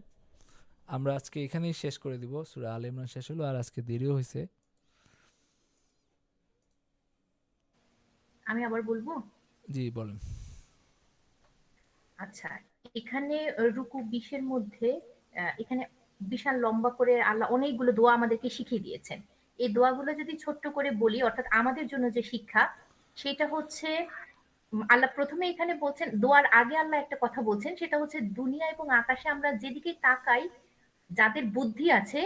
আমরা আজকে এখানেই শেষ করে দিব। সূরা আলে ইমরান শেষ হলো, আর আজকে দেরিও হয়েছে। আমি আবার বলবো। জি বলেন। আচ্ছা, এখানে রুকু 20 মধ্যে এখানে বিশাল লম্বা করে আল্লাহ অনেকগুলো দোয়া আমাদেরকে শিখিয়ে দিয়েছেন। এই দোয়াগুলো যদি ছোট্ট করে বলি, অর্থাৎ আমাদের জন্য যে শিক্ষা, সেটা হচ্ছে আল্লাহ প্রথমে এখানে বলছেন, দোয়ার আগে আল্লাহ একটা কথা বলছেন, সেটা হচ্ছে দুনিয়া এবং আকাশে আমরা যেদিকে তাকাই, যাদের বুদ্ধি আছে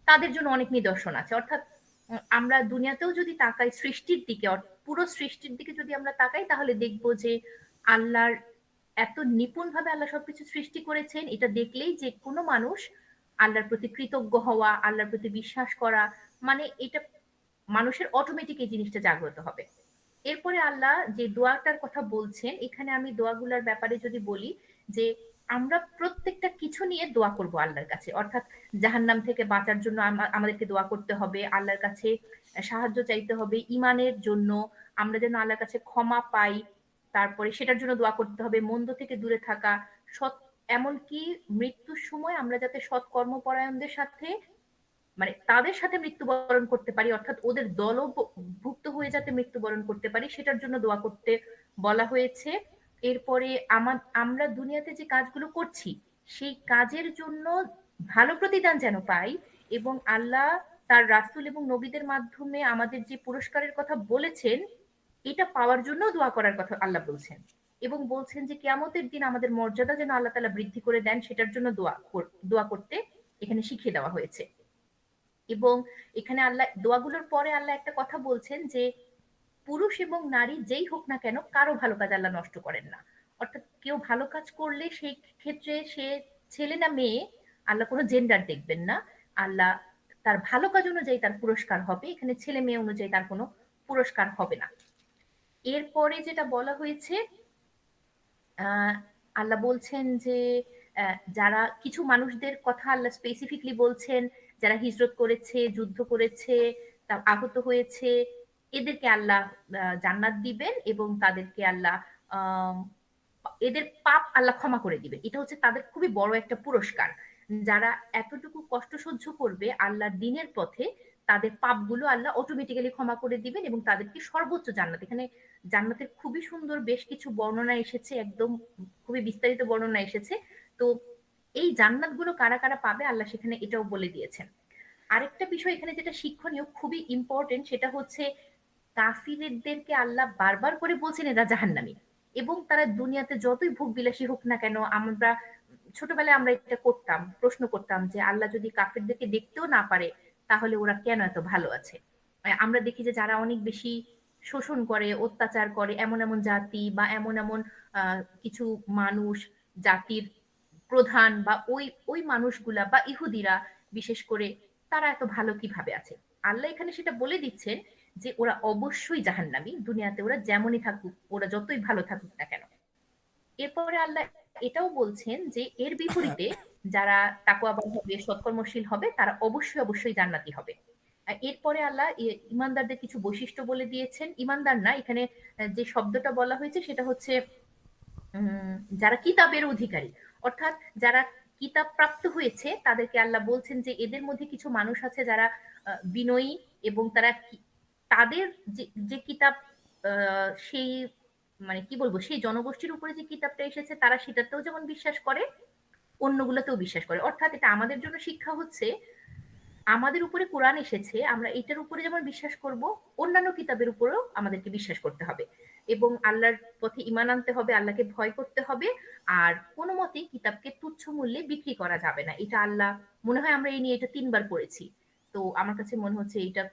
তাদের জন্য অনেক নিদর্শন আছে। অর্থাৎ আমরা দুনিয়াতেও যদি তাকাই সৃষ্টির দিকে, পুরো সৃষ্টির দিকে যদি আমরা তাকাই, তাহলে দেখব যে আল্লাহর এত নিপুণ ভাবে আল্লাহ সবকিছু সৃষ্টি করেছেন। এটা দেখলেই যে কোনো মানুষ আল্লাহর প্রতি কৃতজ্ঞ হওয়া, আল্লাহর প্রতি বিশ্বাস করা, মানে এটা মানুষের অটোমেটিক এই জিনিসটা জাগ্রত হবে। এরপরে আল্লাহ যে দোয়াটার কথা বলছেন, এখানে আমি দোয়াগুলোর ব্যাপারে যদি বলি যে আমরা প্রত্যেকটা কিছু নিয়ে দোয়া করব আল্লাহর কাছে। অর্থাৎ জাহান্নাম থেকে বাঁচার জন্য আমাদেরকে দোয়া করতে হবে, আল্লাহর কাছে সাহায্য চাইতে হবে ঈমানের জন্য, আমরা যেন আল্লাহর কাছে ক্ষমা পাই, তারপরে সেটার জন্য দোয়া করতে হবে, মন্দ থেকে দূরে থাকা, সৎ, এমনকি মৃত্যুর সময় আমরা যাতে সৎ কর্মপরায়ণদের সাথে, মানে তাদের সাথে মৃত্যুবরণ করতে পারি, অর্থাৎ ওদের দলভুক্ত হয়ে যাতে মৃত্যুবরণ করতে পারি, সেটার জন্য দোয়া করতে বলা হয়েছে। এরপরে আমরা দুনিয়াতে যে কাজগুলো করছি সেই কাজের জন্য ভালো প্রতিদান যেন পাই, এবং আল্লাহ তার রাসূল এবং নবীদের মাধ্যমে আমাদের যে পুরস্কারের কথা বলেছেন, এটা পাওয়ার জন্য দোয়া করার কথা আল্লাহ বলছেন, এবং বলছেন যে কিয়ামতের দিন আমাদের মর্যাদা যেন আল্লাহ তাআলা বৃদ্ধি করে দেন, সেটার জন্য দোয়া করতে এখানে শিখিয়ে দেওয়া হয়েছে। এবং এখানে আল্লাহ দোয়াগুলোর পরে আল্লাহ একটা কথা বলছেন যে পুরুষ এবং নারী যেই হোক না কেন কারো ভালো কাজ আল্লাহ নষ্ট করেন না। অর্থাৎ কেউ ভালো কাজ করলে সেই ক্ষেত্রে সে ছেলে না মেয়ে, আল্লাহ কোনো জেন্ডার দেখবেন না। আল্লাহ তার ভালো কাজ অনুযায়ী তার পুরস্কার হবে, এখানে ছেলে মেয়ে অনুযায়ী তার কোনো পুরস্কার হবে না। এরপরে যেটা বলা হয়েছে, আহ আল্লাহ বলছেন যে যারা কিছু মানুষদের কথা আল্লাহ স্পেসিফিকলি বলছেন, যারা হিজরত করেছে, যুদ্ধ করেছে, তা আহত হয়েছে, এদেরকে আল্লাহ জান্নাত দিবেন, এবং তাদেরকে আল্লাহ আহ এদের পাপ আল্লাহ ক্ষমা করে দিবেন। এটা হচ্ছে তাদের খুবই বড় একটা পুরস্কার। যারা এতটুকু কষ্ট সহ্য করবে আল্লাহর দ্বীনের পথে, তাদের পাপগুলো আল্লাহ অটোমেটিক্যালি ক্ষমা করে দিবেন এবং তাদেরকে সর্বোচ্চ জান্নাত, এখানে জান্নাতের খুবই সুন্দর বেশ কিছু বর্ণনা এসেছে, একদম খুবই বিস্তারিত বর্ণনা এসেছে। তো এই জান্নাতগুলো কারা কারা পাবে আল্লাহ সেখানে এটাও বলে দিয়েছেন। আরেকটা বিষয় এখানে যেটা শিক্ষণীয়, খুবই ইম্পর্টেন্ট, সেটা হচ্ছে কাফিরদেরকে আল্লাহ বারবার করে বলছেন এরা জাহান্নামী, এবং তারা দুনিয়াতে যতই ভোগ বিলাসী হোক না কেন, আমরা ছোটবেলায় আমরা এটা করতাম, প্রশ্ন করতাম যে আল্লাহ যদি কাফিরদেরকে দেখতেও না পারে তাহলে ওরা কেন এত ভালো আছে। আমরা দেখি যে যারা অনেক বেশি শোষণ করে, অত্যাচার করে, এমন এমন জাতি বা এমন এমন কিছু মানুষ, জাতির প্রধান বা ওই ওই মানুষগুলা বা ইহুদিরা বিশেষ করে, তারা এত ভালো কিভাবে আছে। আল্লাহ এখানে সেটা বলে দিচ্ছেন যে ওরা অবশ্যই জাহান্নামী, দুনিয়াতে ওরা যেমনই থাকুক, ওরা যতই ভালো থাকুক না কেন। এরপরে আল্লাহ এটাও বলছেন যে এর বিপরীতে যারা তাকওয়াবান হবে, সৎকর্মশীল হবে, তারা অবশ্যই অবশ্যই জান্নাতি হবে। এরপরে আল্লাহ ইমানদারদের কিছু বৈশিষ্ট্য বলে দিয়েছেন। ইমানদার না, এখানে যে শব্দটা বলা হয়েছে সেটা হচ্ছে যারা কিতাবের অধিকারী, অর্থাৎ যারা কিতাব প্রাপ্ত হয়েছে তাদেরকে আল্লাহ বলছেন যে এদের মধ্যে কিছু মানুষ আছে যারা বিনয়ী, এবং তারা তাদের যে কিতাব, সেই, মানে কি বলবো, সেই জনগোষ্ঠীর উপরে যে কিতাবটা এসেছে তারা সেটাতেও যেমন বিশ্বাস করে, অন্যগুলোতেও বিশ্বাস করে। অর্থাৎ এটা আমাদের জন্য শিক্ষা হচ্ছে, আমাদের উপরে কোরআন এসেছে, আমরা এটার উপরে যেমন বিশ্বাস করব, অন্যান্য কিতাবের উপরেও আমাদেরকে বিশ্বাস করতে হবে, এবং আল্লাহর পথে ঈমান আনতে হবে, আল্লাহকে ভয় করতে হবে, আর কোনো মতেই কিতাবকে তুচ্ছ মূল্যে বিক্রি করা যাবে না। এটা আল্লাহ, মনে হয় আমরা এই নিয়ে এটা ৩ বার পড়েছি। তো আমার কাছে মনে হচ্ছে এটা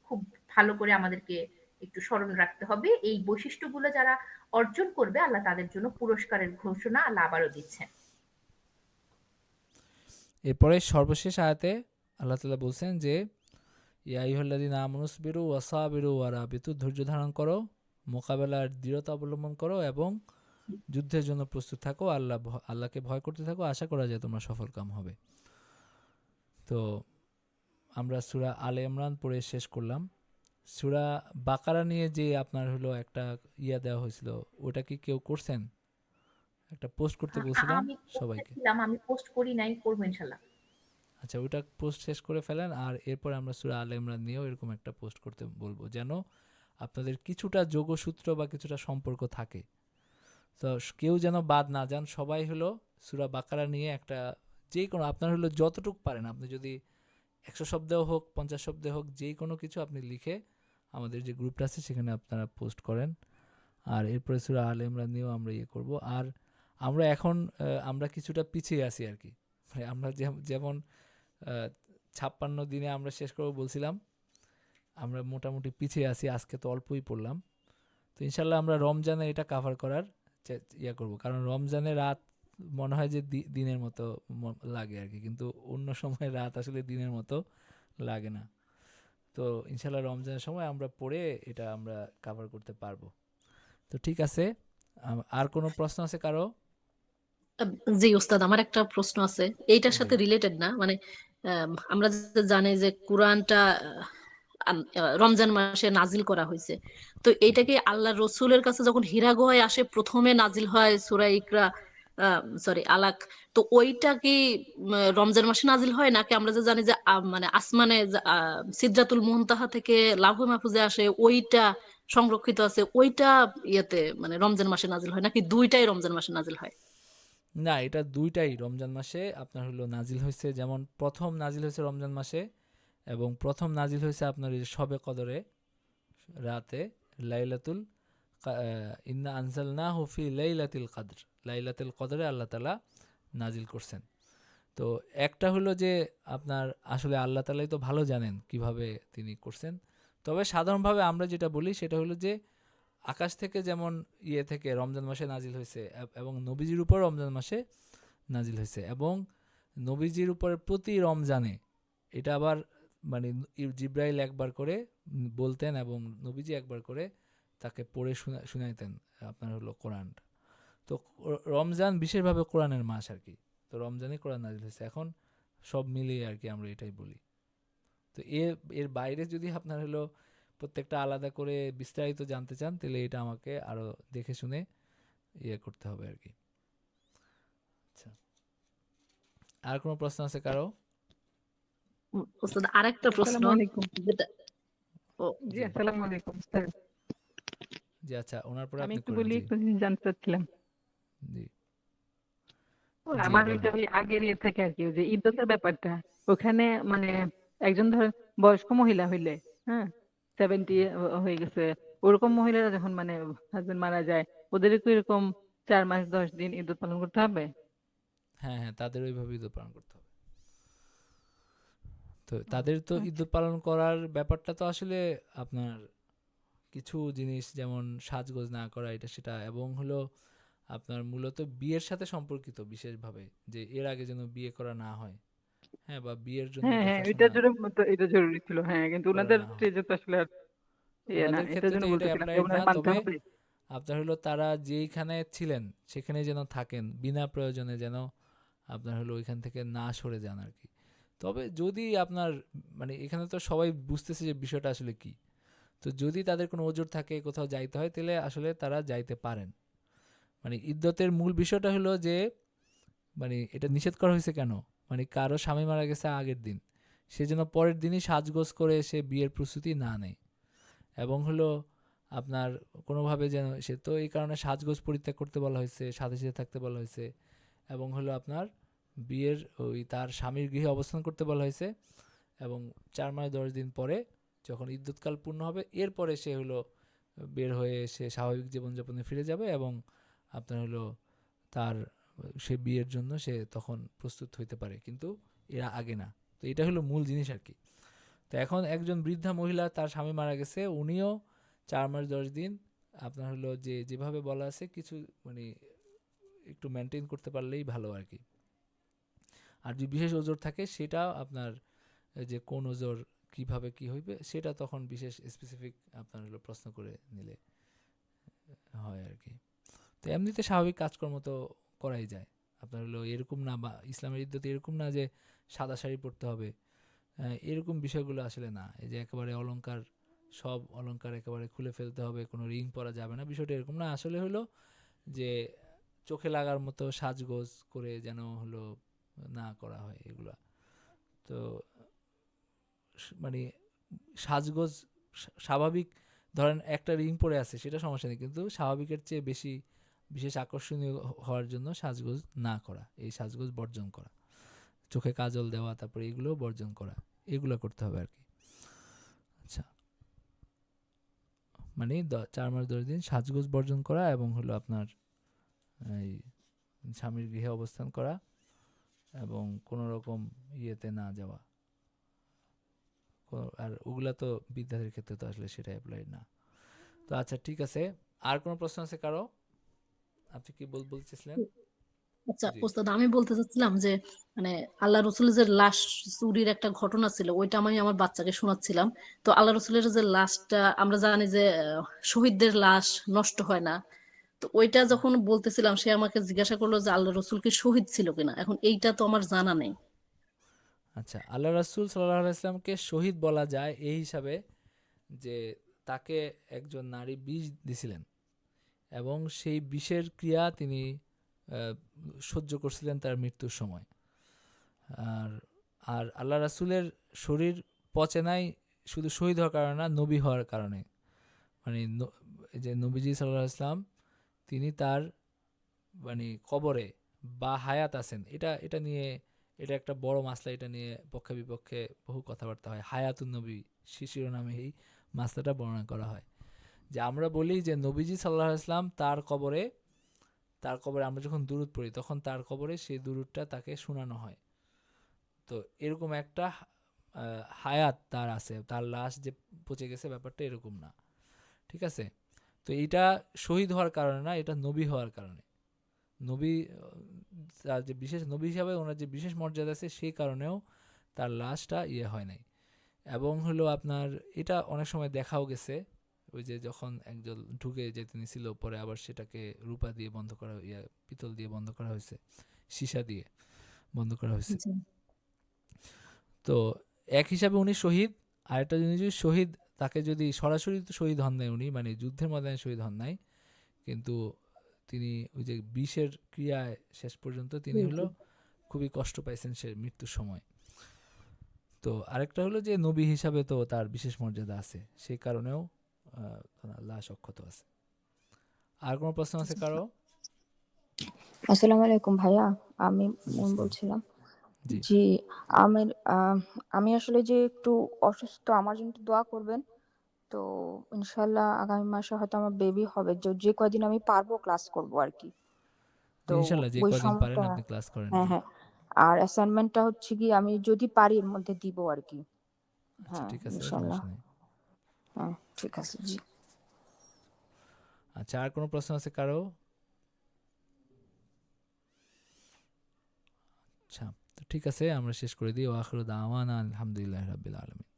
খুব ভালো করে আমাদেরকে একটু স্মরণ রাখতে হবে। এই বৈশিষ্ট্যগুলো যারা অর্জন করবে আল্লাহ তাদের জন্য পুরস্কারের ঘোষণা আল্লাহ আবারও দিচ্ছেন। এরপরে সর্বশেষ আয়াতে আল্লাহ তাআলা বলছেন যে ইয়া আইয়ুহাল্লাযীনা আমানুসবিরু ওয়াসাবিরু ওয়ারাবিতু, ধৈর্য ধারণ করো, মোকাবেলার দৃঢ়তা অবলম্বন করো এবং যুদ্ধের জন্য প্রস্তুত থাকো, আল্লাহকে ভয় করতে থাকো, আশা করা যায় তোমরা সফলকাম হবে। তো আমরা সূরা আলে ইমরান পড়ে শেষ করলাম। সূরা বাকারা নিয়ে যে আপনার হলো একটা দেওয়া হয়েছিল, ওটা কি কেউ করছেন? একটা পোস্ট করতে বলছিলাম আমি সবাইকে। আমি পোস্ট করি নাই, করবো ইনশাল্লাহ। আচ্ছা, ওইটা পোস্ট শেষ করে ফেলেন, আর এরপর আমরা সূরা আলে ইমরান নিয়েও এরকম একটা পোস্ট করতে বলবো, যেন আপনাদের কিছুটা যোগসূত্র বা কিছুটা সম্পর্ক থাকে। তো কেউ যেন বাদ না যান, সবাই হলো সূরা বাকারা নিয়ে একটা, যে কোনো আপনার হলো যতটুক পারেন, আপনি যদি 100 শব্দেও হোক, 50 শব্দে হোক, যে কোনো কিছু আপনি লিখে আমাদের যে গ্রুপটা আছে সেখানে আপনারা পোস্ট করেন। আর এরপরে সূরা আলে ইমরান নিয়েও আমরা করব। আর আমরা এখন আমরা কিছুটা পিছিয়ে আছি আর কি, মানে আমরা যেমন 56 দিনে আমরা শেষ করব বলছিলাম, আমরা মোটামুটি পিছিয়ে আছি, আজকে তো অল্পই পড়লাম। তো ইনশাল্লাহ আমরা রমজানে এটা কাভার করার করব, কারণ রমজানে রাত মনে হয় যে দিনের মতো লাগে আর কি, কিন্তু অন্য সময় রাত আসলে দিনের মতো লাগে না। তো ইনশাল্লাহ রমজানের সময় আমরা পড়ে এটা আমরা কভার করতে পারবো। তো ঠিক আছে, আর কোনো প্রশ্ন আছে কারো? জি উস্তাদ, আমার একটা প্রশ্ন আছে, এইটার জি সাথে রিলেটেড না, মানে আমরা যে জানি যে কোরআনটা রমজান মাসে নাজিল করা হয়েছে, তো এইটা জি কি আল্লাহ রসুলের কাছে যখন হীরা গুহায় আসে প্রথমে নাজিল হয় সূরা ইকরা, সরি আলাক, তো ওইটা কি রমজান মাসে নাজিল হয়, নাকি আমরা যে জানি যে মানে আসমানে সিদরাতুল মুনতাহা থেকে লাউহে মাহফুজে আসে ওইটা সংরক্ষিত আছে, ওইটা ইয়েতে মানে রমজান মাসে নাজিল হয়, নাকি দুইটাই রমজান মাসে নাজিল হয়? না, এটা দুইটাই রমজান মাসে আপনার হলো নাজিল হয়েছে। যেমন প্রথম নাজিল হয়েছে রমজান মাসে, এবং প্রথম নাজিল হয়েছে আপনার এই শবে কদরে রাতে, লাইলাতুল ইন্না আনজালনাহু ফি লাইলাতুল কদর, লাইলাতুল কদরে আল্লাহ তাআলা নাজিল করছেন। তো একটা হলো যে আপনার আসলে আল্লাহ তাআলাই তো ভালো জানেন কিভাবে তিনি করছেন। তবে সাধারণভাবে আমরা যেটা বলি সেটা হলো যে আকাশ থেকে যেমন ইয়ে থেকে রমজান মাসে নাজিল হয়েছে, এবং নবীজির উপর রমজান মাসে নাজিল হয়েছে, এবং নবীজির উপরে প্রতি রমজানে এটা আবার মানে জিব্রাইল একবার করে বলতেন, এবং নবীজি একবার করে তাকে পড়ে শুনাইতেন আপনার হলো কোরআনটা। তো রমজান বিশেষভাবে কোরআনের মাস আর কি। তো রমজানে কোরআন নাজিল হয়েছে। এখন সব মিলিয়ে আর কি আমরা এটাই বলি। তো এর বাইরে যদি আপনার হলো প্রত্যেকটা আলাদা করে বিস্তারিত জানতে চান, তাহলে এটা আমাকে আরো দেখে শুনে ইয়ে করতে হবে আর কি। আচ্ছা, আর কোনো প্রশ্ন আছে কারো? ওস্তাদ আরেকটা প্রশ্ন, আসসালামু আলাইকুম। যেটা ও জি, জি আসসালামু আলাইকুম স্যার। জি আচ্ছা, ওনার পরে আমি আপনি একটু করেন। বলি, জি একটু জিনিস জানতে চাচ্ছিলাম। জি জি আমার বলেন। এটা ওই আগের ইয়ে থেকে আর কি, ওই যে ইদ্যতের ব্যাপারটা, ওখানে মানে একজন ধরেন বয়স্ক মহিলা হইলে, হ্যাঁ 70 হয়ে গেছে, ওরকম মহিলারা যখন মানে হাজবেন্ড মারা যায়, ওদের কি এরকম 4 মাস 10 দিন ইদ্যত পালন করতে হবে? হ্যাঁ হ্যাঁ, তাদের ওইভাবে ঈদ পালন করতে হবে। তো তাদের তো ঈদ আচ্ছা। পালন করার ব্যাপারটা তো আসলে আপনার কিছু জিনিস যেমন সাজগোজ না করা এটা সেটা, এবং হলো আপনার মূলত বিয়ের সাথে সম্পর্কিত বিশেষভাবে, যে এর আগে যেন বিয়ে করা না হয়, হ্যাঁ, বা বিয়ের জন্য হ্যাঁ হ্যাঁ, দেখাশোনা এটা জরুরি ছিল, হ্যাঁ, কিন্তু করা ওনাদের না হয়। স্টেজে তো আসলে আর ইয়ে না, ওনাদের এটার ক্ষেত্রে তো জন্য এটা বলতেছিলাম যে অ্যাপ্লাইড না, ওনার মানতে তবে হবে। আপনার হলো তারা যেইখানে ছিলেন সেখানে যেন থাকেন, বিনা প্রয়োজনে যেন আপনার হলো ওইখান থেকে না সরে যান আর কি। তবে যদি আপনার মানে এখানে তো সবাই বুঝতেছে যে বিষয়টা আসলে কি, তো যদি তাদের কোনো ওজোর থাকে কোথাও যাইতে হয়, তাহলে আসলে তারা যাইতে পারেন। মানে ইদ্যতের মূল বিষয়টা হলো যে মানে এটা নিষেধ করা হয়েছে কেন, মানে কারো স্বামী মারা গেছে আগের দিন, সে যেন পরের দিনই সাজগোজ করে সে বিয়ের প্রস্তুতি না নেয়, এবং হলো আপনার কোনোভাবে যেন সে, তো এই কারণে সাজগোজ পরিত্যাগ করতে বলা হয়েছে, সাথে সাথে থাকতে বলা হয়েছে, এবং হলো আপনার বিয়ের ওই তার স্বামীর গৃহে অবস্থান করতে বলা হয়েছে, এবং 4 মাস 10 দিন পরে যখন ইদ্যুৎকাল পূর্ণ হবে এরপরে সে হলো বের হয়ে সে স্বাভাবিক জীবনযাপনে ফিরে যাবে, এবং আপনার হলো তার সে বিয়ের জন্য সে তখন প্রস্তুত হইতে পারে, কিন্তু এরা আগে না। তো এটা হলো মূল জিনিস আর কি। তো এখন একজন বৃদ্ধা মহিলা, তার স্বামী মারা গেছে, উনিও 4 মাস 10 দিন আপনার হলো যে যেভাবে বলা আছে কিছু মানে একটু মেনটেন করতে পারলেই ভালো আর কি। আর যদি বিশেষ ওজোর থাকে সেটা আপনার যে কোন ওজোর কিভাবে কি হইবে সেটা তখন বিশেষ স্পেসিফিক আপনার হলো প্রশ্ন করে নিলে হয় আর কি। তো এমনিতে স্বাভাবিক কাজকর্ম তো করাই যায়। আপনার হলো এরকম না, বা ইসলামের ইদ্যতে এরকম না যে সাদা শাড়ি পরতে হবে, এরকম বিষয়গুলো আসলে না। এই যে একেবারে অলংকার, সব অলংকার একেবারে খুলে ফেলতে হবে, কোনো রিং পরা যাবে না, বিষয়টা এরকম না। আসলে হলো যে চোখে লাগার মতো সাজগোজ করে যেন হলো না করা হয় এগুলা। তো মানে সাজগোজ স্বাভাবিক, ধরেন একটা রিং পরে আছে সেটা সমস্যা নেই, কিন্তু স্বাভাবিকের চেয়ে বেশি বিশেষ আকর্ষণীয় হওয়ার জন্য সাজগোজ না করা, এই সাজগোজ বর্জন করা, চোখে কাজল দেওয়া, তারপরে এগুলো বর্জন করা, এগুলো করতে হবে আর কি। আচ্ছা, মানে 4 মাস 10 দিন সাজগোজ বর্জন করা, এবং হলো আপনার এই স্বামীর গৃহে অবস্থান করা, এবং কোনো রকম ইয়েতে না যাওয়া। আর ওগুলা তো বিদ্যার্থীর ক্ষেত্রে তো আসলে সেটা অ্যাপ্লাইড না। তো আচ্ছা ঠিক আছে, আর কোনো প্রশ্ন আছে কারো? আপনি কি বলতেছিলেন? আচ্ছা জি ওস্তাদ, আমি বলতে চাচ্ছিলাম যে মানে আল্লাহ রসুলের যে লাশ চুরির একটা ঘটনা ছিল, ওইটা আমি আমার বাচ্চাকে শোনাচ্ছিলাম। তো আল্লাহ রসুলের যে লাশটা, আমরা জানি যে শহীদদের লাশ নষ্ট হয় না। তো ওইটা যখন বলতেছিলাম, সে আমাকে জিজ্ঞাসা করলো যে আল্লাহ রসুল কি শহীদ ছিল কিনা। এখন এইটা তো আমার জানা নেই। আচ্ছা, আল্লাহ রাসূল সাল্লাল্লাহু আলাইহি ওয়াসাল্লামকে শহীদ বলা যায় এই হিসাবে যে তাকে একজন নারী বিষ দিছিলেন এবং সেই বিষের ক্রিয়া তিনি আহ, সহ্য করছিলেন তার মৃত্যুর সময়। আর আর আল্লাহ রাসূলের শরীর পচে নাই শুধু শহীদ হওয়ার কারণে না, নবী হওয়ার কারণে। মানে এই যে নবীজি সাল্লাল্লাহু আলাইহি ওয়াসাল্লাম তিনি তার মানে কবরে বা হায়াত আছেন, এটা এটা নিয়ে এটা একটা বড় মাসলা। এটা নিয়ে পক্ষে বিপক্ষে বহু কথাবার্তা হয়। হায়াতুন নবী শিশিরনামে এই মাসলাটা বর্ণনা করা হয় যে আমরা বলি যে নবীজি সাল্লাল্লাহু আলাইহি ওয়াসাল্লাম তার কবরে আমরা যখন দুরূদ পড়ি তখন তার কবরে সেই দুরূদটা তাকে শোনানো হয়। তো এরকম একটা হায়াত তার আছে, তার লাশ যে পচে গেছে ব্যাপারটা এরকম না। ঠিক আছে? তো এটা শহীদ হওয়ার কারণে না, এটা নবী হওয়ার কারণে। নবী তার যে বিশেষ নবী হিসাবে ওনার যে বিশেষ মর্যাদা আছে সেই কারণেও তার লাশটা ইয়ে হয় নাই। এবং হলো আপনার এটা অনেক সময় দেখাও গেছে, ওই যে যখন একজন ঢুকে যেতে নিছিল, পরে আবার সেটাকে রূপা দিয়ে বন্ধ করা, পিতল দিয়ে বন্ধ করা হয়েছে, সীসা দিয়ে বন্ধ করা হয়েছে। জি। তো এক হিসাবে উনি শহীদ। আরেকটা জিনিস, যদি শহীদ তাকে যদি সরাসরি তো শহীদ হন নাই উনি, মানে যুদ্ধের ময়দানে শহীদ হন নাই, কিন্তু তিনি ওই যে বিষের ক্রিয়ায় শেষ পর্যন্ত তিনি জি, জি। হলো খুবই কষ্ট পাইছেন সে মৃত্যুর সময়। তো আরেকটা হলো যে নবী হিসাবে তো তার বিশেষ মর্যাদা আছে, সেই কারণেও তার লাশ অক্ষত আছে। আর কোনো প্রশ্ন আছে কারো? আসসালামু আলাইকুম ভাইয়া, আমি মুন বুঝলাম। বলছিলাম। জি জি, আমি আমি আসলে যে একটু অসুস্থ, আমার জন্য একটু দোয়া করবেন। তো ইনশাল্লাহ আগামী মাসে হয়তো আমার বেবি হবে, যে যে কয়দিন আমি পারবো ক্লাস করব আর কি। জি, তো ইনশাল্লাহ যে ওই কদিন পারেন সময়টা, আপনি ক্লাস করেন। হ্যাঁ জি হ্যাঁ, আর অ্যাসাইনমেন্টটা হচ্ছে কি আমি যদি পারি এর মধ্যে দিব আর কি। আচ্ছা, হ্যাঁ ঠিক আছে, ইনশাল্লাহ। সমস্যা নেই। হ্যাঁ ঠিক আছে জি। আচ্ছা, আর কোনো প্রশ্ন আছে কারো? আচ্ছা, তো ঠিক আছে, আমরা শেষ করে দিই। ওয়া আখিরু দাওয়ানা আলহামদুলিল্লাহি রাব্বিল আলামিন।